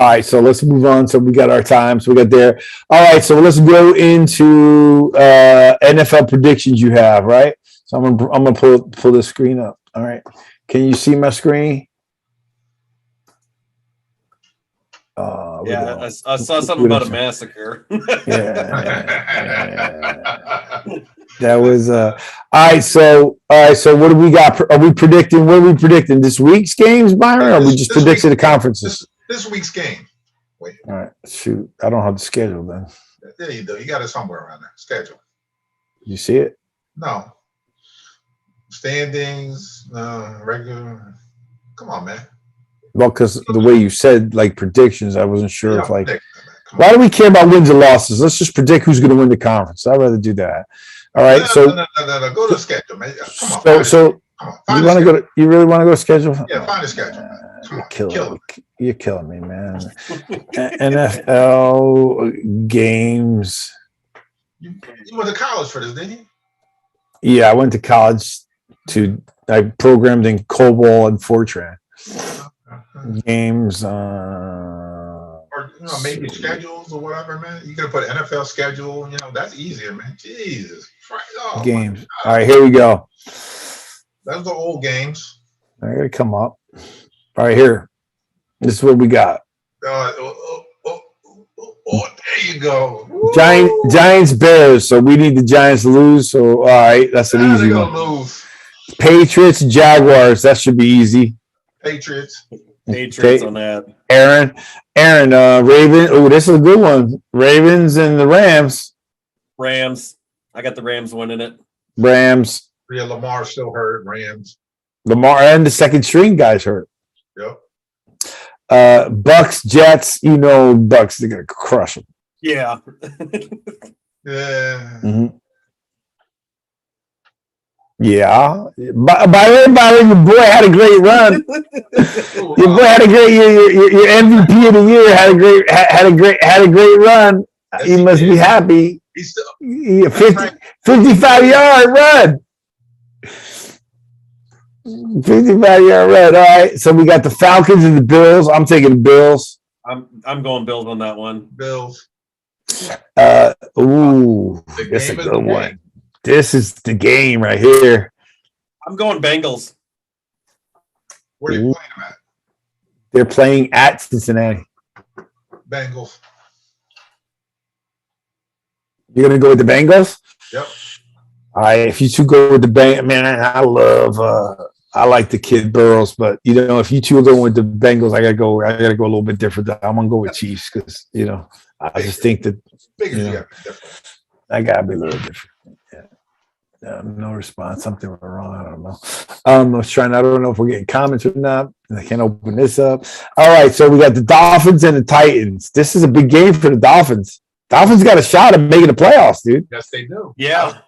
All right, so let's move on. So we got our time. So we got there. All right, so let's go into NFL predictions you have, right? So I'm gonna pull the screen up. All right. Can you see my screen? Yeah, I saw something about a massacre. That was all right. So what do we got? Are we predicting? What are we predicting? This week's games, Byron? Or are we just predicting the conferences? This week's game. Wait. All right. Shoot, I don't have the schedule then. There you go. You got it somewhere around there. Schedule. You see it? No. Standings, regular. Come on, man. Well, because the way you said like predictions, I wasn't sure if like. Why on. do we care about wins and losses? Let's just predict who's going to win the conference. I'd rather do that. All right. No. Go to the schedule, man. Come on. So you want to go to? You really want to go to schedule? Yeah, find a schedule. You're killing me, man. NFL games. You went to college for this, didn't you? Yeah, I went to college I programmed in COBOL and Fortran. Games. Or maybe schedules or whatever, man. You could put NFL schedule. That's easier, man. Jesus Christ. Oh, games. All right, here we go. Those are old games. I gotta come up. All right, here. This is what we got. There you go. Giants, Bears. So we need the Giants to lose. So all right, that's an easy one. Lose. Patriots, Jaguars. That should be easy. Patriots on that. Aaron, Ravens. Oh, this is a good one. Ravens and the Rams. Rams. I got the Rams winning it. Rams. Yeah, Lamar still hurt. Rams. Lamar and the second string guys hurt. Yep. Bucks, Jets. Bucks. They're gonna crush them. Yeah. Yeah. Mm-hmm. Yeah. Byron, your boy had a great run. Your boy had a great year. Your MVP of the year had a great run. He must be happy. He's still 55-yard run. 55-yard run. All right. So we got the Falcons and the Bills. I'm taking the Bills. I'm going Bills on that one. Bills. Ooh, that's a good one. This is the game right here. I'm going Bengals. Where are you playing them at? They're playing at Cincinnati. Bengals. You're gonna go with the Bengals? Yep. All right. If you two go with the Bengals, man, I like the kid Burrows, but if you two are going with the Bengals, I gotta go a little bit different. I'm gonna go with Chiefs because I just think that I gotta be a little different. No response. Something went wrong. I don't know. I don't know if we're getting comments or not. I can't open this up. All right. So we got the Dolphins and the Titans. This is a big game for the Dolphins. Dolphins got a shot at making the playoffs, dude. Yes, they do. Yeah.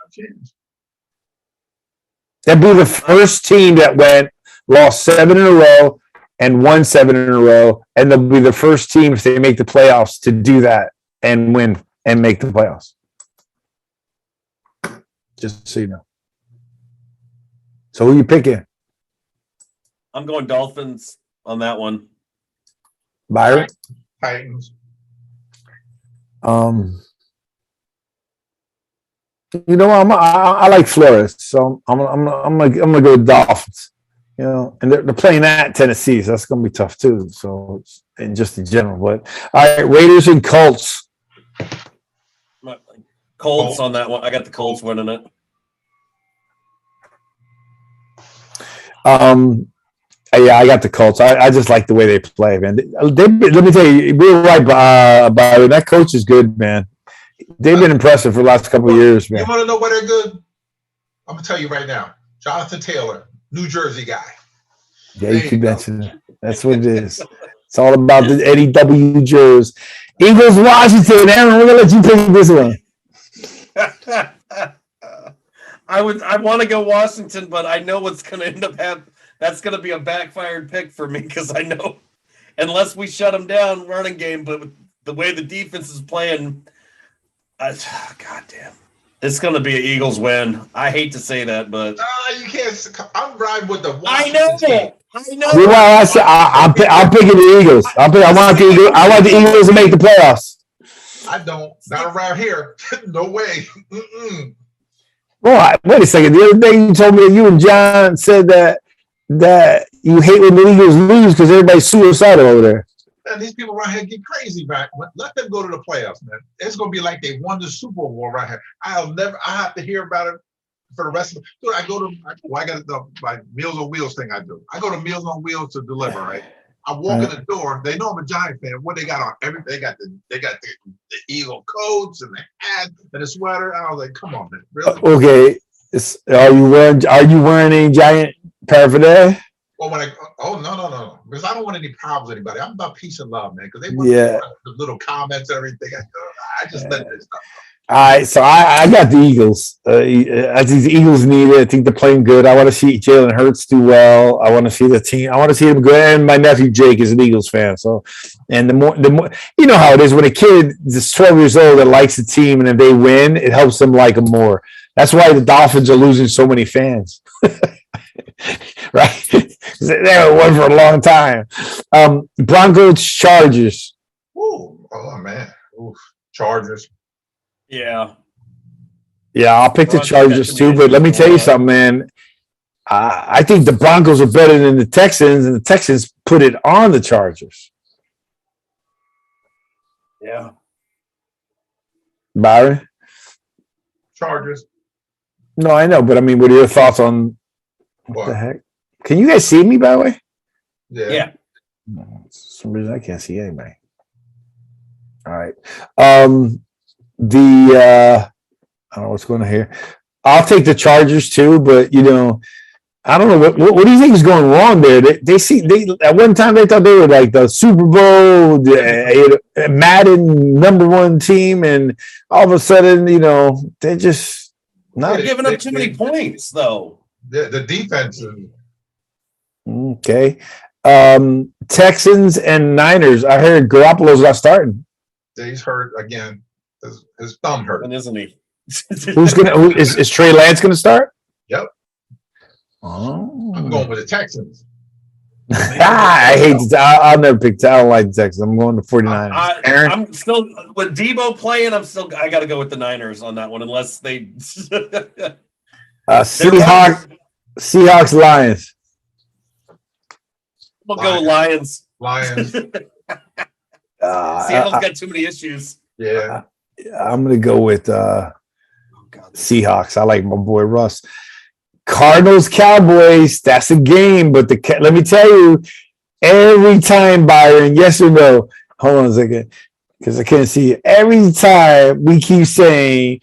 That'd be the first team that lost 7 in a row and won 7 in a row. And they'll be the first team if they make the playoffs to do that and win and make the playoffs. Just so you know. So who you picking? I'm going Dolphins on that one. Byron? Titans. I like Flores, so I'm gonna go with Dolphins. And they're playing at Tennessee, so that's gonna be tough too. So and just in general, but all right, Raiders and Colts. Colts on that one. I got the Colts winning it. Yeah, I got the Colts. I just like the way they play, man. Let me tell you, we were right about it. That coach is good, man. They've been impressive for the last couple of years, man. You want to know why they're good? I'm gonna tell you right now. Jonathan Taylor, New Jersey guy. Yeah, you keep mentioning it. That's what it is. It's all about the Eddie W. Jers. Eagles, Washington. Aaron, we're gonna let you pick this one. I want to go Washington, but I know what's going to end up happening. That's going to be a backfired pick for me because I know unless we shut them down running game, but with the way the defense is playing, goddamn, it's going to be an Eagles win. I hate to say that, but you can't. I'm riding with the I Washington know team. I know. See why I said I'm picking the Eagles. I want the Eagles to make the playoffs. I don't. Not around here. No way. Mm-mm. Well, wait a second. The other day you told me that you and John said that you hate when the Eagles lose because everybody's suicidal over there. Man, these people around here get crazy, man. Let them go to the playoffs, man. It's gonna be like they won the Super Bowl around here. I have to hear about it for the rest of the. Dude, I got my Meals on Wheels thing. I do. I go to Meals on Wheels to deliver. Right. I walk in the door. They know I'm a Giant fan. What they got on everything? They got the Eagle coats and the hat and the sweater. I was like, come on, man. Really? Okay. Are you wearing any Giant paraphernalia? Well, no, because I don't want any problems with anybody. I'm about peace and love, man. Because they want the little comments and everything. I just let this stuff. All right, so I got the Eagles. I think the Eagles need it. I think they're playing good. I want to see Jalen Hurts do well. I want to see the team. I want to see them good. And my nephew Jake is an Eagles fan. So, and the more, you know how it is when a kid is 12 years old that likes the team and if they win, it helps them like them more. That's why the Dolphins are losing so many fans, right? They haven't won for a long time. Broncos, Chargers. Ooh, oh man, oof. Chargers. Yeah, I'll pick the Chargers too. But let me tell you something, man. I think the Broncos are better than the Texans, and the Texans put it on the Chargers. Yeah, Byron. Chargers. No, I know, but I mean, what are your thoughts on what the heck? Can you guys see me, by the way? Yeah. No, for some reason I can't see anybody. All right. I don't know what's going on here. I'll take the Chargers too, but I don't know what do you think is going wrong there. They at one time they thought they were like the Super Bowl, Madden #1 team, and all of a sudden, they're just not giving up too many points though. The defense is okay. Texans and Niners. I heard Garoppolo's not starting. He's hurt again. His thumb hurt, and isn't he? Is Trey Lance gonna start? Yep. Oh, I'm going with the Texans. I hate I'll never pick. I don't like the Texans. I'm going to 49ers. Aaron? I'm still with Debo playing. I got to go with the Niners on that one, unless they. Seahawks, Lions. We'll go Lions. Seattle's got too many issues. Yeah. I'm going to go with Seahawks. I like my boy Russ. Cardinals, Cowboys. That's a game, but let me tell you, every time, Byron, yes or no? Hold on a second, because I can't see you. Every time we keep saying,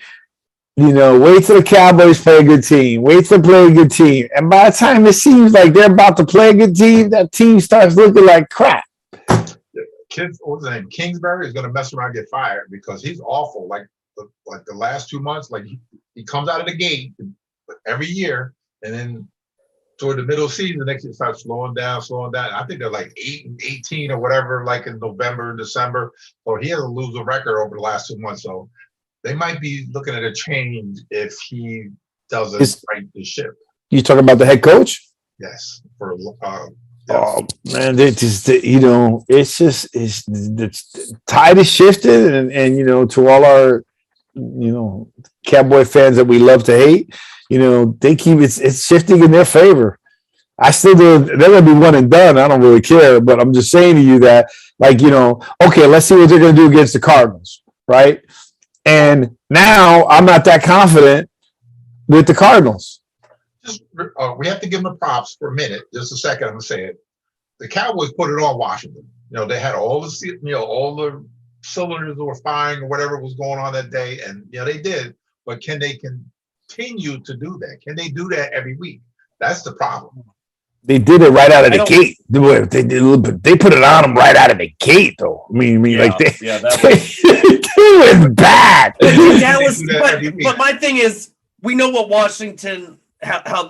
wait till the Cowboys play a good team. Wait till they play a good team. And by the time it seems like they're about to play a good team, that team starts looking like crap. What's his name? Kingsbury is going to mess around and get fired because he's awful. Like the last 2 months, like he comes out of the gate every year, and then toward the middle of the season, next year starts slowing down. I think they're like 8-18 or whatever, like in November and December. So he has a losing record over the last 2 months. So they might be looking at a change if he doesn't right the ship. You talking about the head coach? Yes. Oh man, the tide is shifted, and to all our Cowboy fans that we love to hate, they keep it's shifting in their favor. I still do. They're gonna be one and done. I don't really care, but I'm just saying to you that, okay, let's see what they're gonna do against the Cardinals, right? And now I'm not that confident with the Cardinals. We have to give them the props for a minute. Just a second, I'm gonna say it. The Cowboys put it on Washington. They had all the cylinders were firing or whatever was going on that day, and they did. But can they continue to do that? Can they do that every week? That's the problem. They did it right out of the gate. They put it on them right out of the gate, though. They went bad. Dallas, but my thing is, we know what Washington,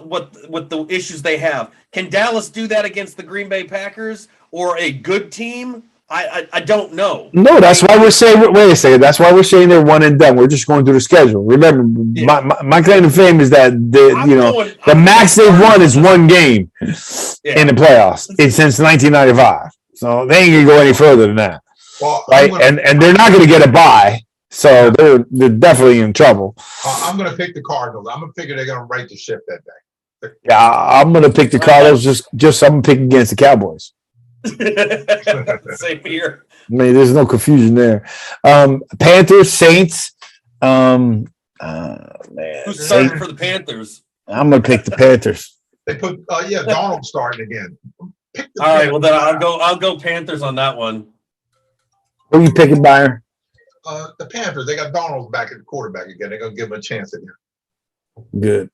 what the issues they have. Can Dallas do that against the Green Bay Packers or a good team? I don't know. No, that's why we're saying. Wait a second. That's why we're saying they're one and done. We're just going through the schedule. Remember, my claim to fame is that the max they've won is one game in the playoffs since 1995. So they ain't gonna go any further than that, right? And they're not gonna get a bye, so they're definitely in trouble. I'm gonna pick the Cardinals. I'm gonna figure they're gonna right the ship that day. Yeah, I'm gonna pick the Cardinals. Just I'm gonna pick against the Cowboys. Same here. I mean, there's no confusion there. Panthers, Saints. Man, who's starting for the Panthers? I'm gonna pick the Panthers. They put Donald starting again. All right, well then I'll go Panthers on that one. Who are you picking, Byron? The Panthers. They got Donald back at the quarterback again. They're gonna give him a chance again. Good.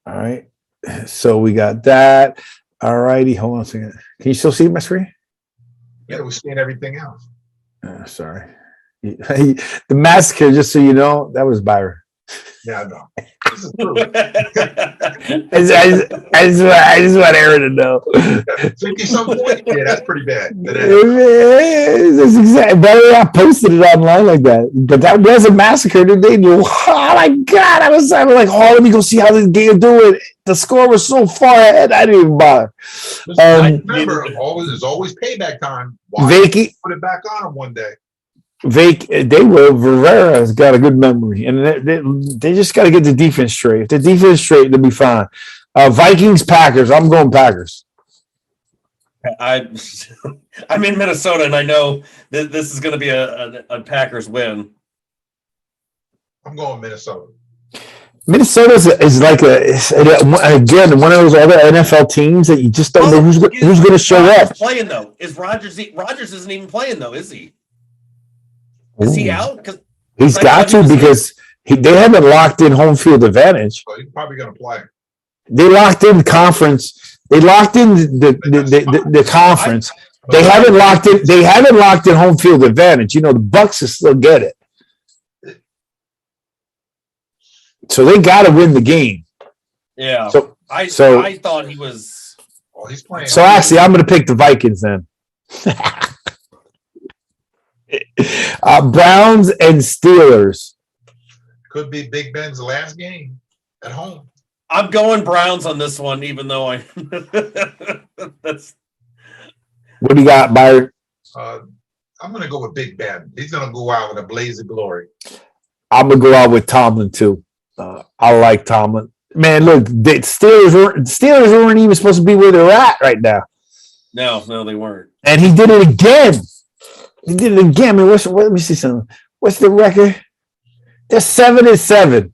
All right. So we got that. All righty. Hold on a second. Can you still see my screen? Yeah, we're seeing everything else. Sorry. The massacre, just so you know, that was Byron. Yeah, I know. This is true. I just want Aaron to know. 50-some points? Yeah, that's pretty bad. That's exactly. Better I posted it online like that. But that was a massacre today. Oh my God. I was like, let me go see how this game doing. The score was so far ahead, I didn't even bother. Remember, there's always payback time. Why Vakey, put it back on him one day? They will. Rivera's got a good memory, and they just got to get the defense straight. If the defense straight, they'll be fine. Vikings, Packers. I'm going Packers. I'm in Minnesota, and I know that this is going to be a Packers win. I'm going Minnesota. Minnesota is like again one of those other NFL teams that you just don't know who's going to show up. Playing though, is Rodgers isn't even playing though, is he? Is he out? Because he's got to because they haven't locked in home field advantage. Well, he's probably going to play. They locked in conference. They locked in the conference. They haven't locked in. They haven't locked in home field advantage. You know the Bucs will still get it. So they got to win the game. Yeah. So I thought he was. Oh, he's playing. So actually, I'm going to pick the Vikings then. Browns and Steelers. Could be Big Ben's last game at home. I'm going Browns on this one, even though that's. What do you got, Byron? I'm going to go with Big Ben. He's going to go out with a blaze of glory. I'm going to go out with Tomlin too. I like Tomlin. Man, look, the Steelers weren't even supposed to be where they're at right now. No, they weren't. And he did it again. I mean, let me see something. What's the record? They're 7-7.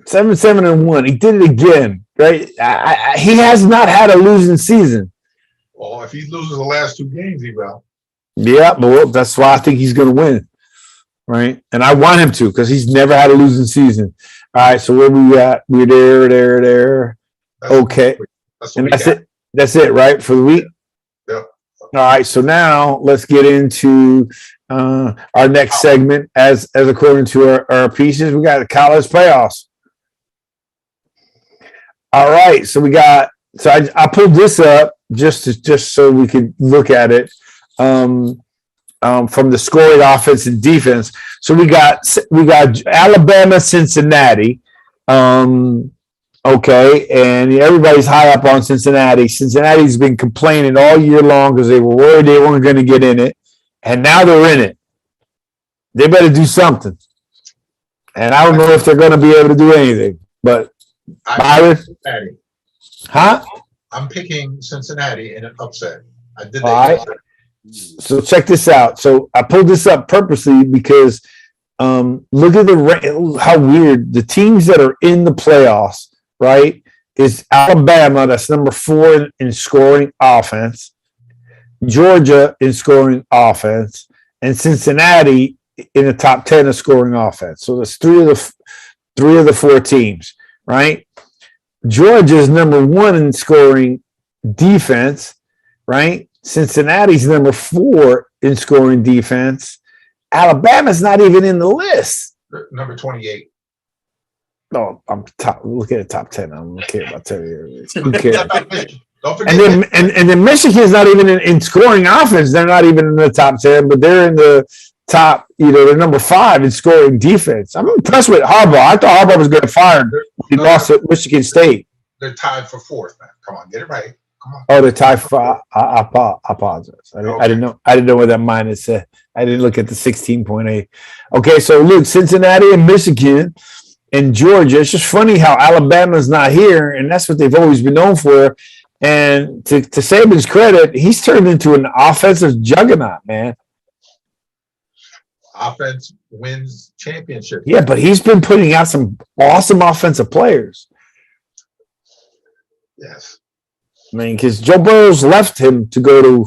7-1. He did it again, right? He has not had a losing season. Well, if he loses the last two games, he will. Yeah, but that's why I think he's going to win, right? And I want him to because he's never had a losing season. All right, so where we at? We're there. Okay, that's it. That's it, right, for the week? Yep. All right, so now let's get into our next segment as according to our pieces. We got the college playoffs. All right, so I pulled this up just so we could look at it from the scoring offense and defense. So we got Alabama, Cincinnati. Okay, and everybody's high up on Cincinnati. Cincinnati's been complaining all year long because they were worried they weren't going to get in it, and now they're in it. They better do something. And I don't know if they're going to be able to do anything. But Byron, huh? I'm picking Cincinnati in an upset. I did that. All right. So check this out. So I pulled this up purposely because look at how weird the teams that are in the playoffs. Right, is Alabama, that's number 4 in scoring offense, Georgia in scoring offense, and Cincinnati in the top 10 of scoring offense. So there's three of the 4 teams, right? Georgia is number 1 in scoring defense, right? Cincinnati's number 4 in scoring defense. Alabama's not even in the list. Number 28. No, I'm top. Look at the top 10. I don't care about 10 years. Who cares? Don't And forget then Michigan's not even in scoring offense. They're not even in the top 10, but they're in the top, they're number 5 in scoring defense. I'm impressed with Harbaugh. I thought Harbaugh was going to fire when he lost at Michigan State. they're tied for 4th, man. Come on, get it right. Come on. Oh, they're tied for. I apologize. I didn't know. I didn't know what that minus said. I didn't look at the 16.8. Okay, so look, Cincinnati and Michigan and Georgia. It's just funny how Alabama's not here, and that's what they've always been known for. And to Saban's credit, he's turned into an offensive juggernaut, man. Offense wins championships. Yeah, but he's been putting out some awesome offensive players. Yes. I mean, because Joe Burrows left him to go to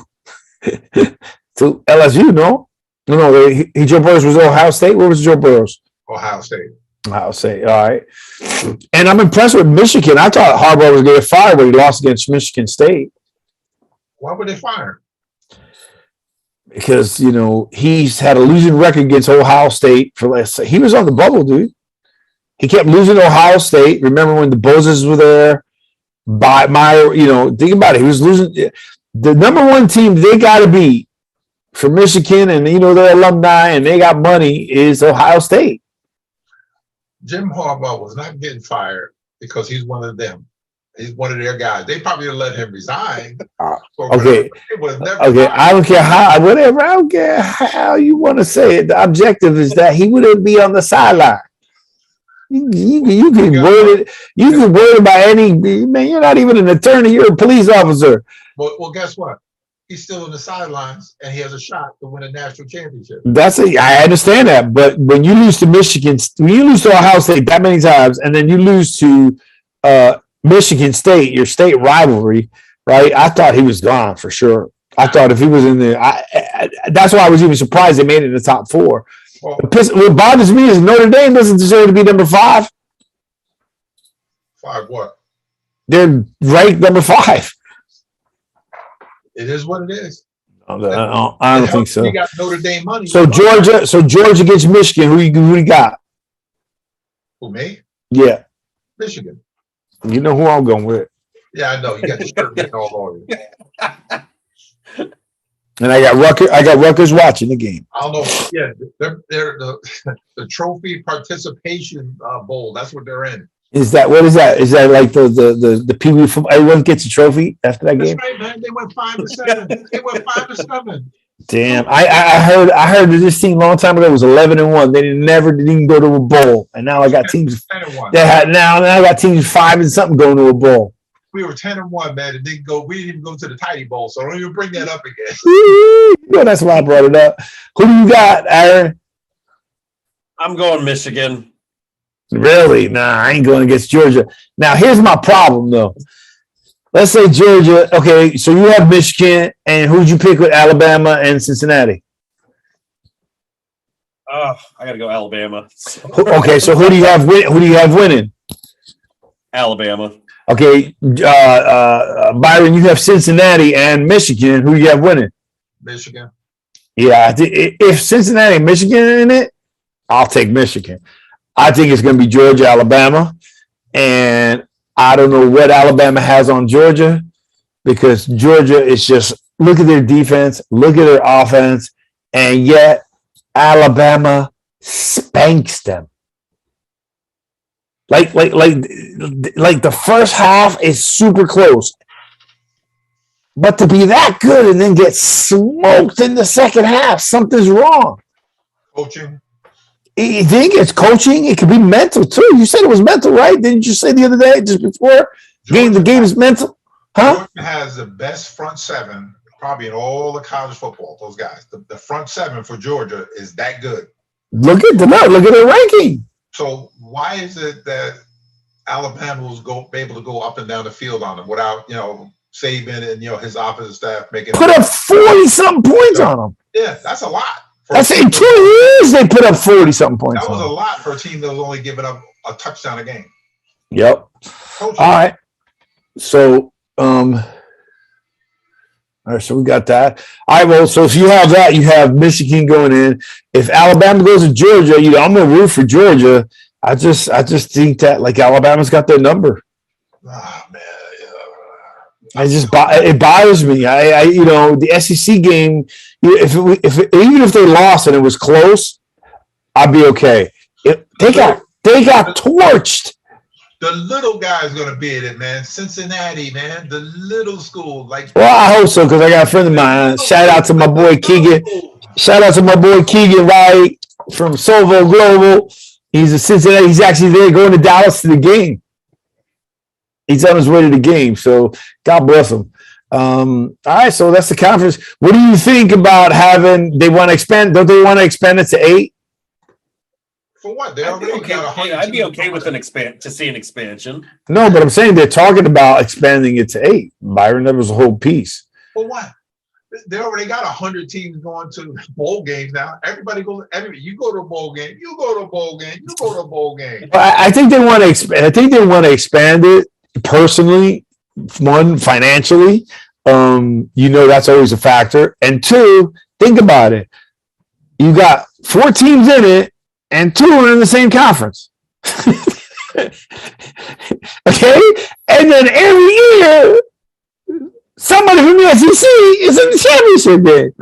LSU, no? No, Joe Burrows was Ohio State. Where was Joe Burrows? Ohio State. Ohio State, all right. And I'm impressed with Michigan. I thought Harbaugh was going to get fired when he lost against Michigan State. Why would they fire? Because, he's had a losing record against Ohio State for last. He was on the bubble, dude. He kept losing to Ohio State. Remember when the Bozes were there? By Meyer, think about it. He was losing. The number 1 team they got to beat for Michigan, and they're alumni and they got money, is Ohio State. Jim Harbaugh was not getting fired because he's one of them. He's one of their guys. They probably let him resign. Okay. I don't care how. Whatever. I don't care how you want to say it. The objective is that he wouldn't be on the sideline. You can word it. You can word it by any man. You're not even an attorney. You're a police officer. Well, guess what? He's still on the sidelines, and he has a shot to win a national championship. I understand that, but when you lose to Michigan, when you lose to Ohio State that many times, and then you lose to Michigan State, your state rivalry, right? I thought he was gone for sure. I thought if he was in there, that's why I was even surprised they made it in the top 4. Well, what bothers me is Notre Dame doesn't deserve to be number 5. 5 what? They're ranked number 5. It is what it is. I don't think so. You got Notre Dame money. So Georgia gets Michigan. Who you got? Who, me? Yeah. Michigan. You know who I'm going with. Yeah, I know. You got the shirt written all over you. And I got Rutgers watching the game. I don't know. Yeah, they're the trophy participation bowl. That's what they're in. What is that? Is that like the Pee Wee football? Everyone gets a trophy after that game? That's right, man. They went 5-7. They went 5-7. Damn. I heard that this team a long time ago was 11-1. They didn't go to a bowl. And now I got teams 10-1. Now I got teams 5 and something going to a bowl. We were 10-1, man, and we didn't even go to the Tidy Bowl, so don't even bring that up again. That's why I brought it up. Who do you got, Aaron? I'm going Michigan. Really? Nah, I ain't going against Georgia. Now, here's my problem, though. Let's say Georgia. Okay, so you have Michigan, and who'd you pick with Alabama and Cincinnati? I got to go Alabama. Okay, so who do you have winning? Alabama. Okay, Byron, you have Cincinnati and Michigan. Who do you have winning? Michigan. Yeah, if Cincinnati and Michigan are in it, I'll take Michigan. I think it's going to be Georgia, Alabama, and I don't know what Alabama has on Georgia because Georgia is just look at their defense, look at their offense, and yet Alabama spanks them. Like the first half is super close, but to be that good and then get smoked in the second half, something's wrong. Coaching. You think it's coaching? It could be mental too. You said it was mental, right? Didn't you say the other day, just before the game is mental? Huh? Georgia has the best front 7 probably in all of college football. Those guys, the front 7 for Georgia is that good. Look at their ranking. So why is it that Alabama was be able to go up and down the field on them without Saban and his offensive staff making put up 40-something points on them? Yeah, that's a lot. That's in 2 years they put up 40-something points. That was a lot for a team that was only giving up a touchdown a game. Yep. Coaching. All right. So, all right. So we got that. All right. Well, so if you have that, you have Michigan going in. If Alabama goes to Georgia, I'm gonna root for Georgia. I just think that Alabama's got their number. Ah, man. It bothers me. The SEC game. Even if they lost and it was close, I'd be okay. They got torched. The little guy's gonna be in it, man. Cincinnati, man. The little school, like. Well, I hope so because I got a friend of mine. Shout out to my boy Keegan. Shout out to my boy Keegan Wright from Solvo Global. He's a Cincinnati. He's actually there going to Dallas to the game. He's on his way to the game. So God bless him. All right, so that's the conference. What do you think about they want to expand? Don't they want to expand it to 8? For what? I'd be okay with to see an expansion. No, but I'm saying they're talking about expanding it to 8. Byron, that was a whole piece. For what? They already got 100 teams going to bowl games now. Everybody goes. You go to a bowl game. You go to a bowl game. You go to a bowl game. I think they want to expand. I think they want to expand it personally. One, financially. That's always a factor. And 2, think about it. You got 4 teams in it, and 2 are in the same conference. Okay, and then every year, somebody from the SEC is in the championship game.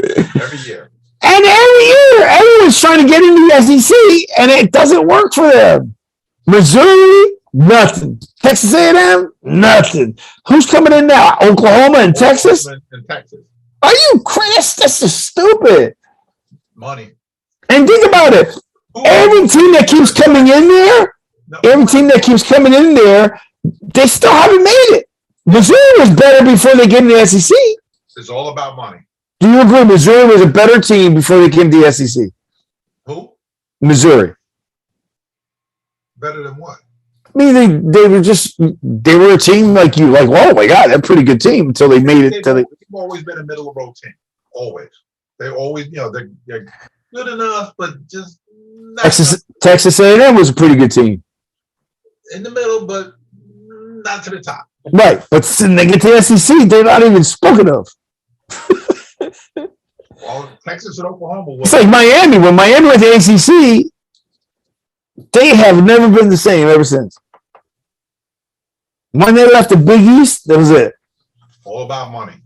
Every year. And every year, everyone's trying to get into the SEC, and it doesn't work for them. Missouri, nothing. Texas A&M, nothing. Who's coming in now? Oklahoma and Texas? And Texas. Are you Chris? This is stupid. Money. And think about it. Every team that keeps coming in there, they still haven't made it. Missouri was better before they came to the SEC. It's all about money. Do you agree Missouri was a better team before they came to the SEC? Who? Missouri. Better than what? I mean, they were a team like oh my God, they're a pretty good team until they made it. They've always been a middle of the road team. Always. They always, they're good enough, but just not Texas A&M was a pretty good team. In the middle, but not to the top. Right, but when they get to the SEC, they're not even spoken of. Well, Texas and Oklahoma. It's like Miami. When Miami went to ACC, they have never been the same ever since. When they left the Big East, that was it. All about money.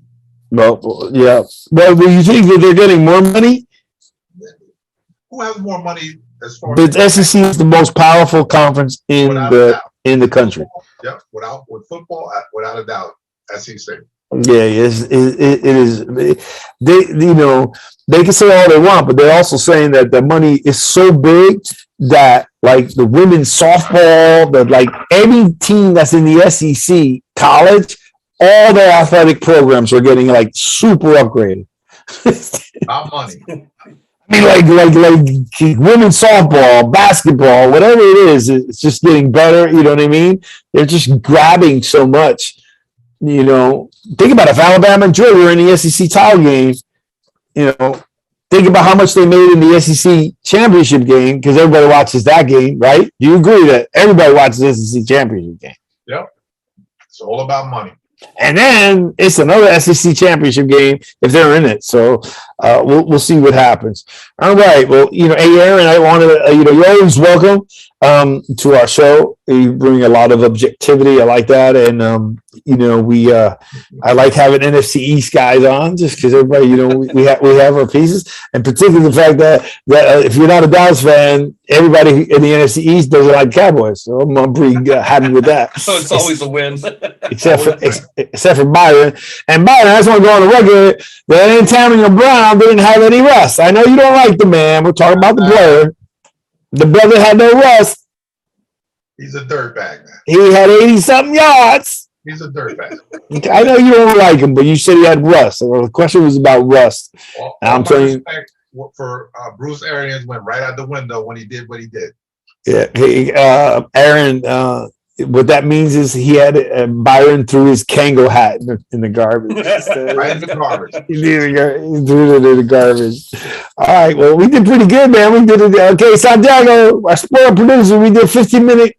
Well, yeah. Well, do you think that they're getting more money? Who has more money as far The as SEC is the most powerful conference in the country. Yep, with football, without a doubt, SEC. Yeah, it is. They can say all they want, but they're also saying that the money is so big that, like, the women's softball, that, like, any team that's in the SEC college, all their athletic programs are getting, like, super upgraded. About money. I mean, like women's softball, basketball, whatever it is, it's just getting better. You know what I mean? They're just grabbing so much. Think about if Alabama and Georgia were in the SEC title game. Think about how much they made in the SEC championship game, because everybody watches that game, right? Do you agree that everybody watches the SEC championship game? Yep. It's all about money. And then it's another SEC championship game if they're in it. So we'll see what happens. All right. Well, hey, Aaron, I wanted to, you're always welcome to our show. You bring a lot of objectivity. I like that. And, I like having NFC East guys on just because everybody, we have our pieces. And particularly the fact that if you're not a Dallas fan, everybody in the NFC East doesn't like Cowboys. So I'm pretty happy with that. So it's always a win. Except for Byron. And Byron, I just want to go on the record that Antonio Brown didn't have any rust. I know you don't like the man. We're talking about the player. The brother had no rust. He's a dirtbag, man. He had 80-something yards. He's a dirtbag. I know you don't like him, but you said he had rust. So the question was about rust. Well, I'm telling you, for Bruce Arians went right out the window when he did what he did. Yeah, hey, Aaron. What that means is he had Byron threw his Kango hat in the garbage. Right in the garbage. He threw it in the garbage. All right. Well, we did pretty good, man. We did it. Okay, Santiago, our sport producer, we did 15-minute.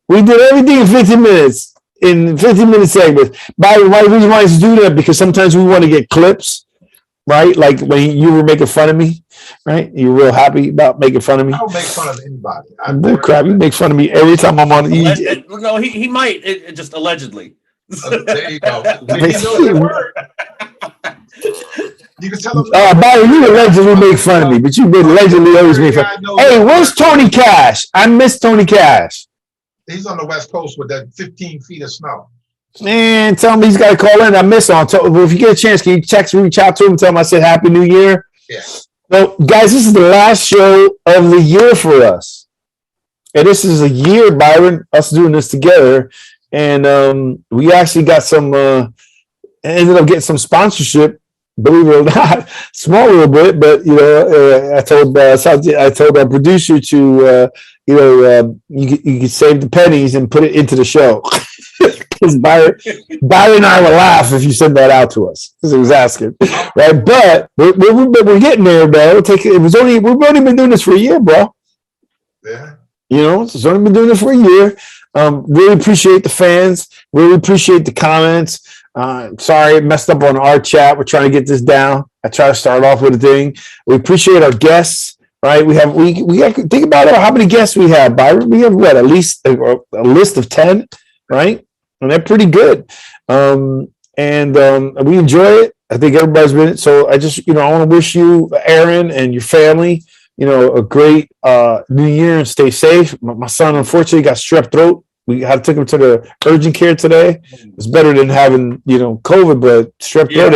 We did everything in 15 minutes. In 15-minute segments. Byron, why do we want to do that? Because sometimes we want to get clips, right? Like when you were making fun of me, right? You're real happy about making fun of me. I don't make fun of anybody. Crap, you make fun of me every time I'm on. No, he might. Just allegedly. There you go. He knows the word. You can tell him. Byron, you allegedly make fun of me, but you did allegedly always make fun. Hey, where's Tony Cash? I miss Tony Cash. He's on the West Coast with that 15 feet of snow. Man, tell him he's got to call in. I miss him. If you get a chance, can you reach out to him and tell him I said Happy New Year? Yeah. Well, guys, this is the last show of the year for us. And this is a year, Byron, us doing this together. And we actually got ended up getting some sponsorship, believe it or not, small a little bit, but I told our producer to you could save the pennies and put it into the show. Because Byron and I will laugh if you send that out to us, because he was asking, right? But we're getting there, though. We've only been doing this for a year, bro. Yeah. It's only been doing it for a year. Really appreciate the fans. Really appreciate the comments. Sorry, it messed up on our chat. We're trying to get this down. I try to start off with a thing. We appreciate our guests, right? We think about it. How many guests we have, Byron? We have at least a list of 10, right? And they're pretty good. And we enjoy it. I think everybody's been. So I just, I want to wish you, Aaron, and your family, a great New Year, and stay safe. My son, unfortunately, got strep throat. We had to take him to the urgent care today. It's better than having, COVID, but strep throat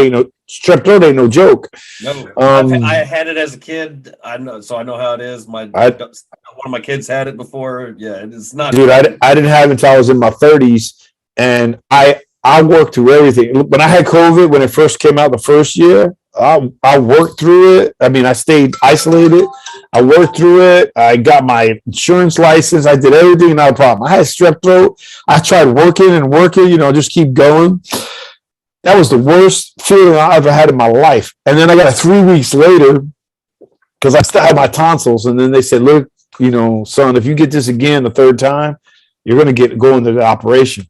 ain't no joke. No, I had it as a kid. I know how it is. One of my kids had it before. Yeah, it's not. Dude, I didn't have it until I was in my 30s, and I worked through everything. When I had COVID, when it first came out the first year, I worked through it. I mean, I stayed isolated. I worked through it. I got my insurance license. I did everything, not a problem. I had strep throat. I tried working, just keep going. That was the worst feeling I ever had in my life. And then I got it 3 weeks later because I still had my tonsils. And then they said, look, son, if you get this again the third time, you're going to go into the operation.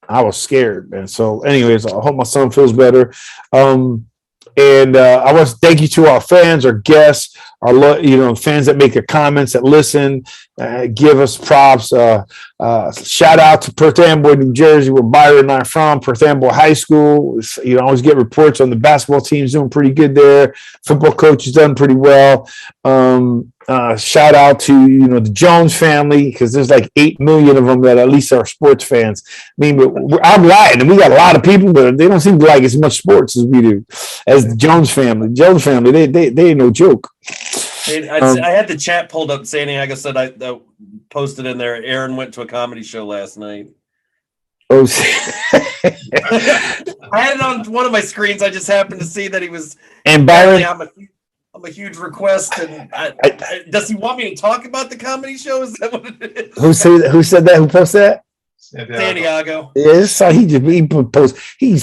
I was scared. And so anyways, I hope my son feels better. And I want to thank you to our fans, our guests, our fans that make their comments, that listen, give us props. Shout out to Perth Amboy, New Jersey, where Byron and I are from. Perth Amboy High School. I always get reports on the basketball team's doing pretty good there. Football coach has done pretty well. Shout out to the Jones family, because there's like 8 million of them that at least are sports fans. I mean, I'm lying, and we got a lot of people, but they don't seem to like as much sports as we do. As the Jones family, they ain't no joke. I had the chat pulled up. Santiago said I posted in there. Aaron went to a comedy show last night. Oh, I had it on one of my screens. I just happened to see that he was. And Byron, I'm a huge request. And does he want me to talk about the comedy show? Is that what it is? Who said that? Who posted that? Santiago. Yes, he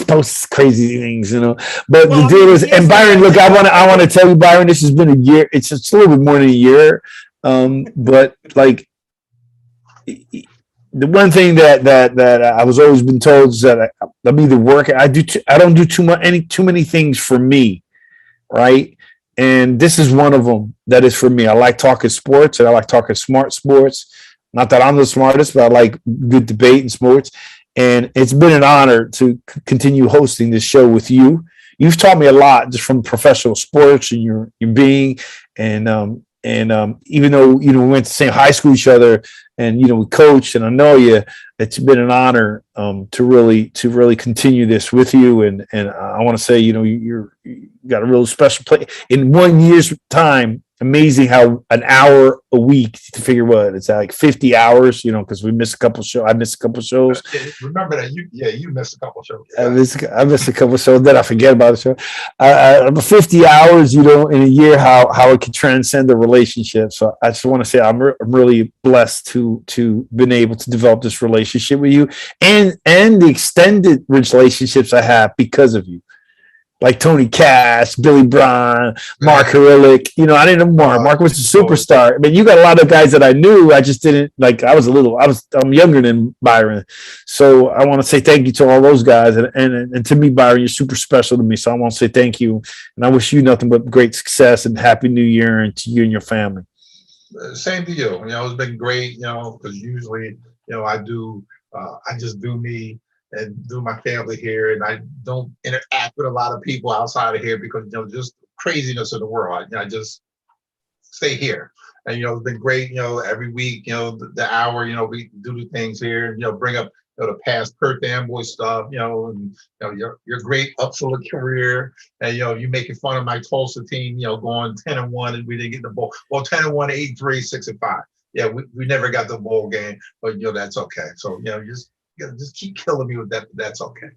posts crazy things, But the deal is, and Byron, look, I want to tell you, Byron, this has been a year. It's a little bit more than a year, but like the one thing that I was always been told is that I'm either working. I don't do too many things for me, right? And this is one of them that is for me. I like talking sports, and I like talking smart sports. Not that I'm the smartest, but I like good debate in sports. And it's been an honor to continue hosting this show with you. You've taught me a lot just from professional sports and your being. And even though, we went to the same high school each other, and, we coached, and I know you, it's been an honor to really continue this with you. And I want to say, you got a real special place in 1 year's time. Amazing how an hour a week to figure what it's like 50 hours, because we missed a couple shows. I missed a couple shows. Remember that you missed a couple shows. I missed a couple shows. Then I forget about the show. 50 hours, in a year, how it can transcend the relationship. So I just want to say I'm really blessed to been able to develop this relationship with you, and the extended relationships I have because of you. Like Tony Cash, Billy Brown, Mark Hurlick. I didn't know Mark. Mark was a superstar. I mean, you got a lot of guys that I knew. I just didn't like. I'm younger than Byron, so I want to say thank you to all those guys. And to me, Byron, you're super special to me. So I want to say thank you, and I wish you nothing but great success and Happy New Year, and to you and your family. Same to you. It's been great. Because usually, I just do me. and do my family here, and I don't interact with a lot of people outside of here because just craziness of the world. I just stay here. And it's been great. Every week, the hour, we do the things here. Bring up the past Perth Amboy stuff. And your great upside career. And you making fun of my Tulsa team. Going 10-1, and we didn't get the bowl. Well, 10-1, 8-3, 6-5. Yeah, we never got the bowl game, but that's okay. So just keep killing me with that. That's okay.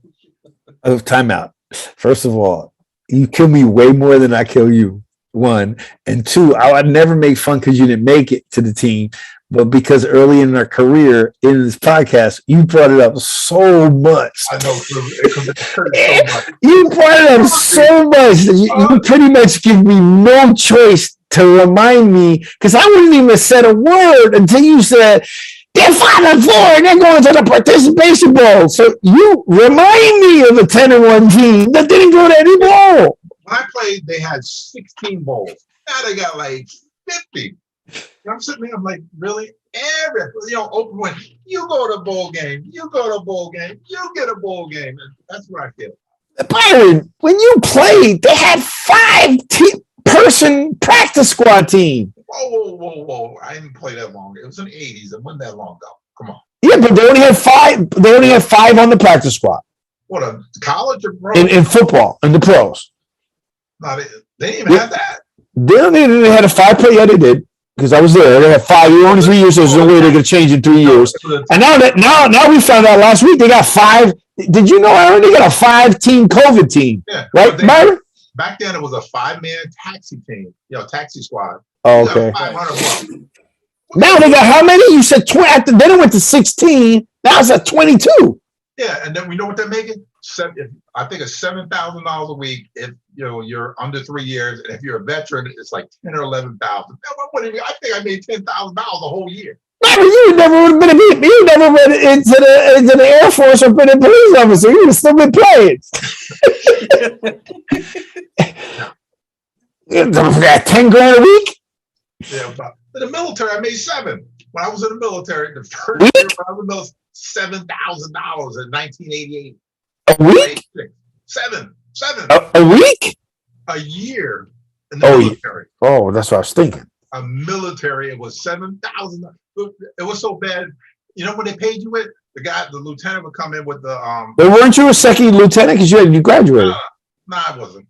Oh, timeout. First of all, you kill me way more than I kill you. One, and two, I would never make fun because you didn't make it to the team, but because early in our career in this podcast, you brought it up so much. I know it hurt so much. You brought it up so much that you pretty much give me no choice to remind me, because I wouldn't even have said a word until you said they're 5-4 and they're going to the participation bowl. So you remind me of a 10-1 team that didn't go to any bowl. When I played, they had 16 bowls. Now they got like 50. I'm sitting there, I'm like, really? Open one. You go to a bowl game. You go to a bowl game. You get a bowl game. And that's what I feel. Byron, when you played, they had 5-person practice squad team. Whoa. I didn't play that long. It was in the 80s. It wasn't that long ago. Come on. Yeah, but they only had 5. They only had 5 on the practice squad. What, a college or pro? In football, in the pros. No, they didn't even have that. They had a 5-player. Yeah, they did. Because I was there. They had 5. You were only 3 years, so there's no way they're going to change in 3 years. And now we found out last week they got 5. Did you know, Aaron? They got a 5-team COVID team. Yeah. Right, Byron? Back then, it was a 5-man taxi team. Taxi squad. Oh, okay. $500. Now they got how many? You said 20. Then it went to 16. Now it's at 22. Yeah, and then we know what they're making. I think it's $7,000 a week if you're under 3 years, and if you're a veteran, it's like 10 or 11,000. I think I made $10,000 a whole year. You never would have been. You never went into the Air Force or been a police officer. You would have still been playing. 10 grand a week. Yeah, but in the military, I made 7. When I was in the military, the first year I was $7,000 in 1988. A week? 7. A week? A year in the military. Oh, that's what I was thinking. A military, it was $7,000. It was so bad. When they paid you with the lieutenant would come in with the But weren't you a second lieutenant because you graduated? No, I wasn't.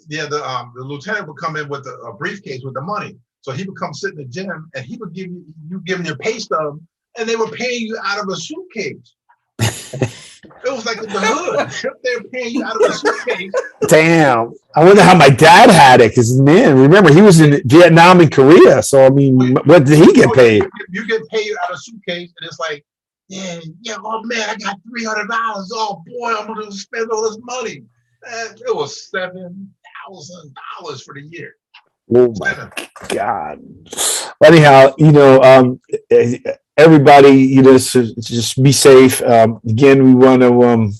Yeah, the lieutenant would come in with a briefcase with the money. So he would come sit in the gym and he would give him your pay stub, and they were paying you out of a suitcase. It was like in the hood. They were paying you out of a suitcase. Damn. I wonder how my dad had it, because, man, remember, he was in Vietnam and Korea. So, I mean, what did he get paid? You get paid out of a suitcase, and it's like, oh, man, I got $300. Oh, boy, I'm going to spend all this money. And it was $7,000 for the year. Oh, my God. But anyhow, everybody, just be safe. Again, we want to,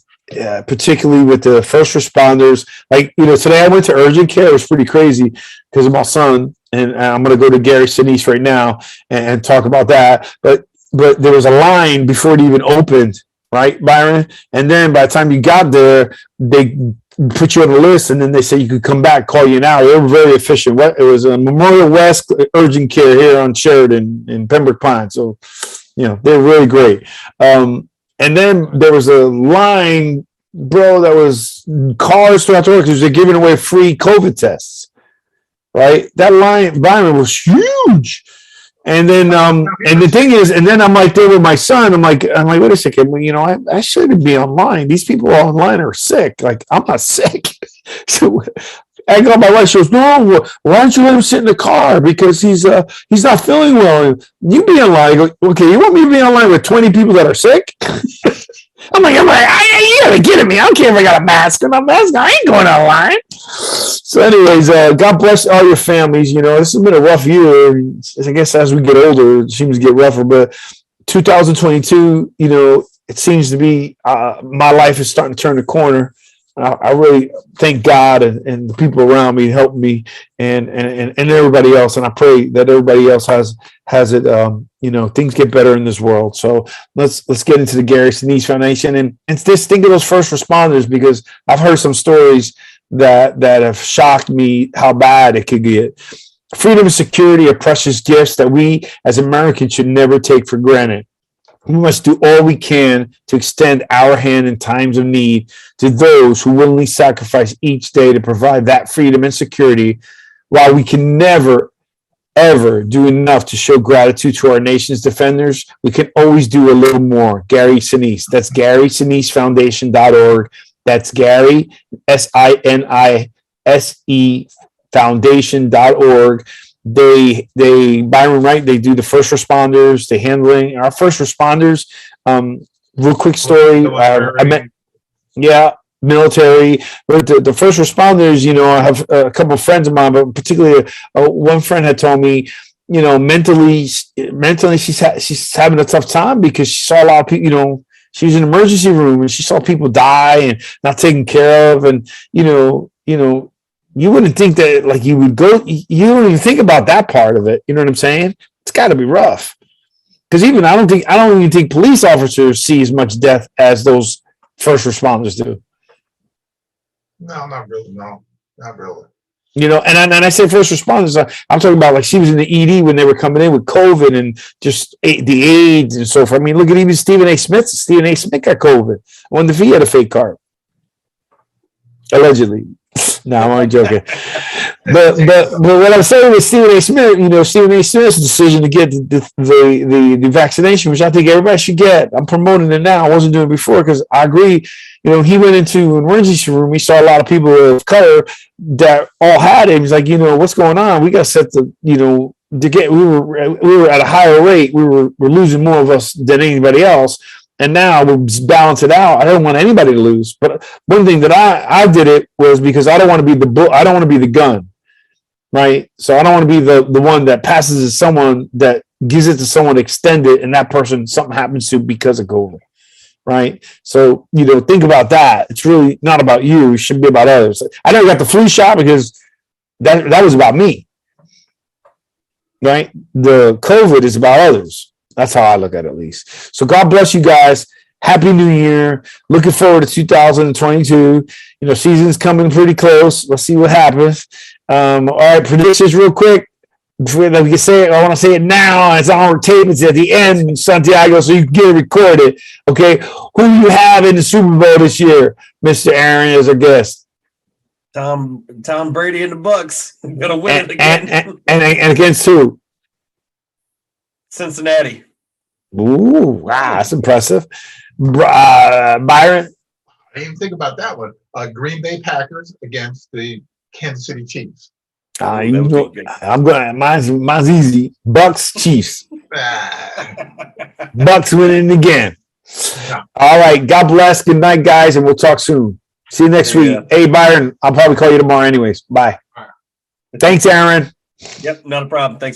particularly with the first responders, like, today I went to urgent care. It was pretty crazy because of my son, and I'm going to go to Gary Sinise right now and talk about that. But there was a line before it even opened, right, Byron? And then by the time you got there, they put you on the list, and then they say you could come back, call you an hour. They were very efficient. It was a Memorial West urgent care here on Sheridan in Pembroke Pines. So, they're really great. And then there was a line, bro, that was cars throughout the world because they're giving away free COVID tests, right? That line, Byron, was huge. And then, and the thing is, and then I'm like there with my son. I'm like, wait a second. Well, I shouldn't be online. These people online are sick. Like, I'm not sick. So I got my wife. She goes, no. Why don't you let him sit in the car? Because he's not feeling well. You be online. I go, okay. You want me to be online with 20 people that are sick? I'm like, you gotta get me. I don't care if I got a mask or not mask. I ain't going online. So, anyways, God bless all your families. This has been a rough year. I guess as we get older, it seems to get rougher. But 2022, it seems to be my life is starting to turn the corner. I really thank God and the people around me helping me and everybody else. And I pray that everybody else has it. Things get better in this world. So let's get into the Gary Sinise Foundation and just think of those first responders, because I've heard some stories that have shocked me how bad it could get. Freedom and security are precious gifts that we as Americans should never take for granted. We must do all we can to extend our hand in times of need to those who willingly sacrifice each day to provide that freedom and security. While we can never, ever do enough to show gratitude to our nation's defenders, we can always do a little more. Gary Sinise. That's GarySiniseFoundation.org. That's Gary, SINISE Foundation.org. They Byron Wright, they do the first responders, they handling our first responders. Real quick story. Military, but the first responders, I have a couple of friends of mine, but particularly one friend had told me, mentally she's having a tough time because she saw a lot of people, she was in an emergency room and she saw people die and not taken care of. And, you wouldn't think that like you would go, you don't even think about that part of it. You know what I'm saying? It's got to be rough. Because I don't even think police officers see as much death as those first responders do. No, not really. No, not really. And I say first responders, I'm talking about like she was in the ED when they were coming in with COVID and just the AIDS and so forth. I mean, look at even Stephen A. Smith. Stephen A. Smith got COVID. I wonder if he had a fake card. Allegedly. No, I'm only joking. But what I'm saying with Stephen A. Smith, Stephen A. Smith's decision to get the vaccination, which I think everybody should get. I'm promoting it now. I wasn't doing it before because I agree. He went into an emergency room. He saw a lot of people of color that all had it. He's like, what's going on? We got set to get. We were at a higher rate. We're losing more of us than anybody else. And now we'll balance it out. I don't want anybody to lose. But one thing that I did it was because I don't want to be I don't want to be the gun, right? So I don't want to be the one that passes to someone that gives it to someone extended, and that person something happens to because of COVID, right? So think about that. It's really not about you. It should be about others. I never got the flu shot because that was about me, right? The COVID is about others. That's how I look at it, at least. So God bless you guys. Happy New Year. Looking forward to 2022. Season's coming pretty close. Let's see what happens. All right, predictions real quick. Before we can say it, I want to say it now. It's on tape. It's at the end, Santiago, so you can get it recorded. Okay. Who do you have in the Super Bowl this year? Mr. Aaron is our guest. Tom Brady and the Bucks. Gonna win it again. And against who? Cincinnati. Ooh, wow, that's impressive. Byron? I didn't even think about that one. Green Bay Packers against the Kansas City Chiefs. I'm going. Mine's easy. Bucks, Chiefs. Bucks winning again. Yeah. All right. God bless. Good night, guys, and we'll talk soon. See you next week. Hey, Byron, I'll probably call you tomorrow anyways. Bye. Right. Thanks, Aaron. Yep, not a problem. Thanks for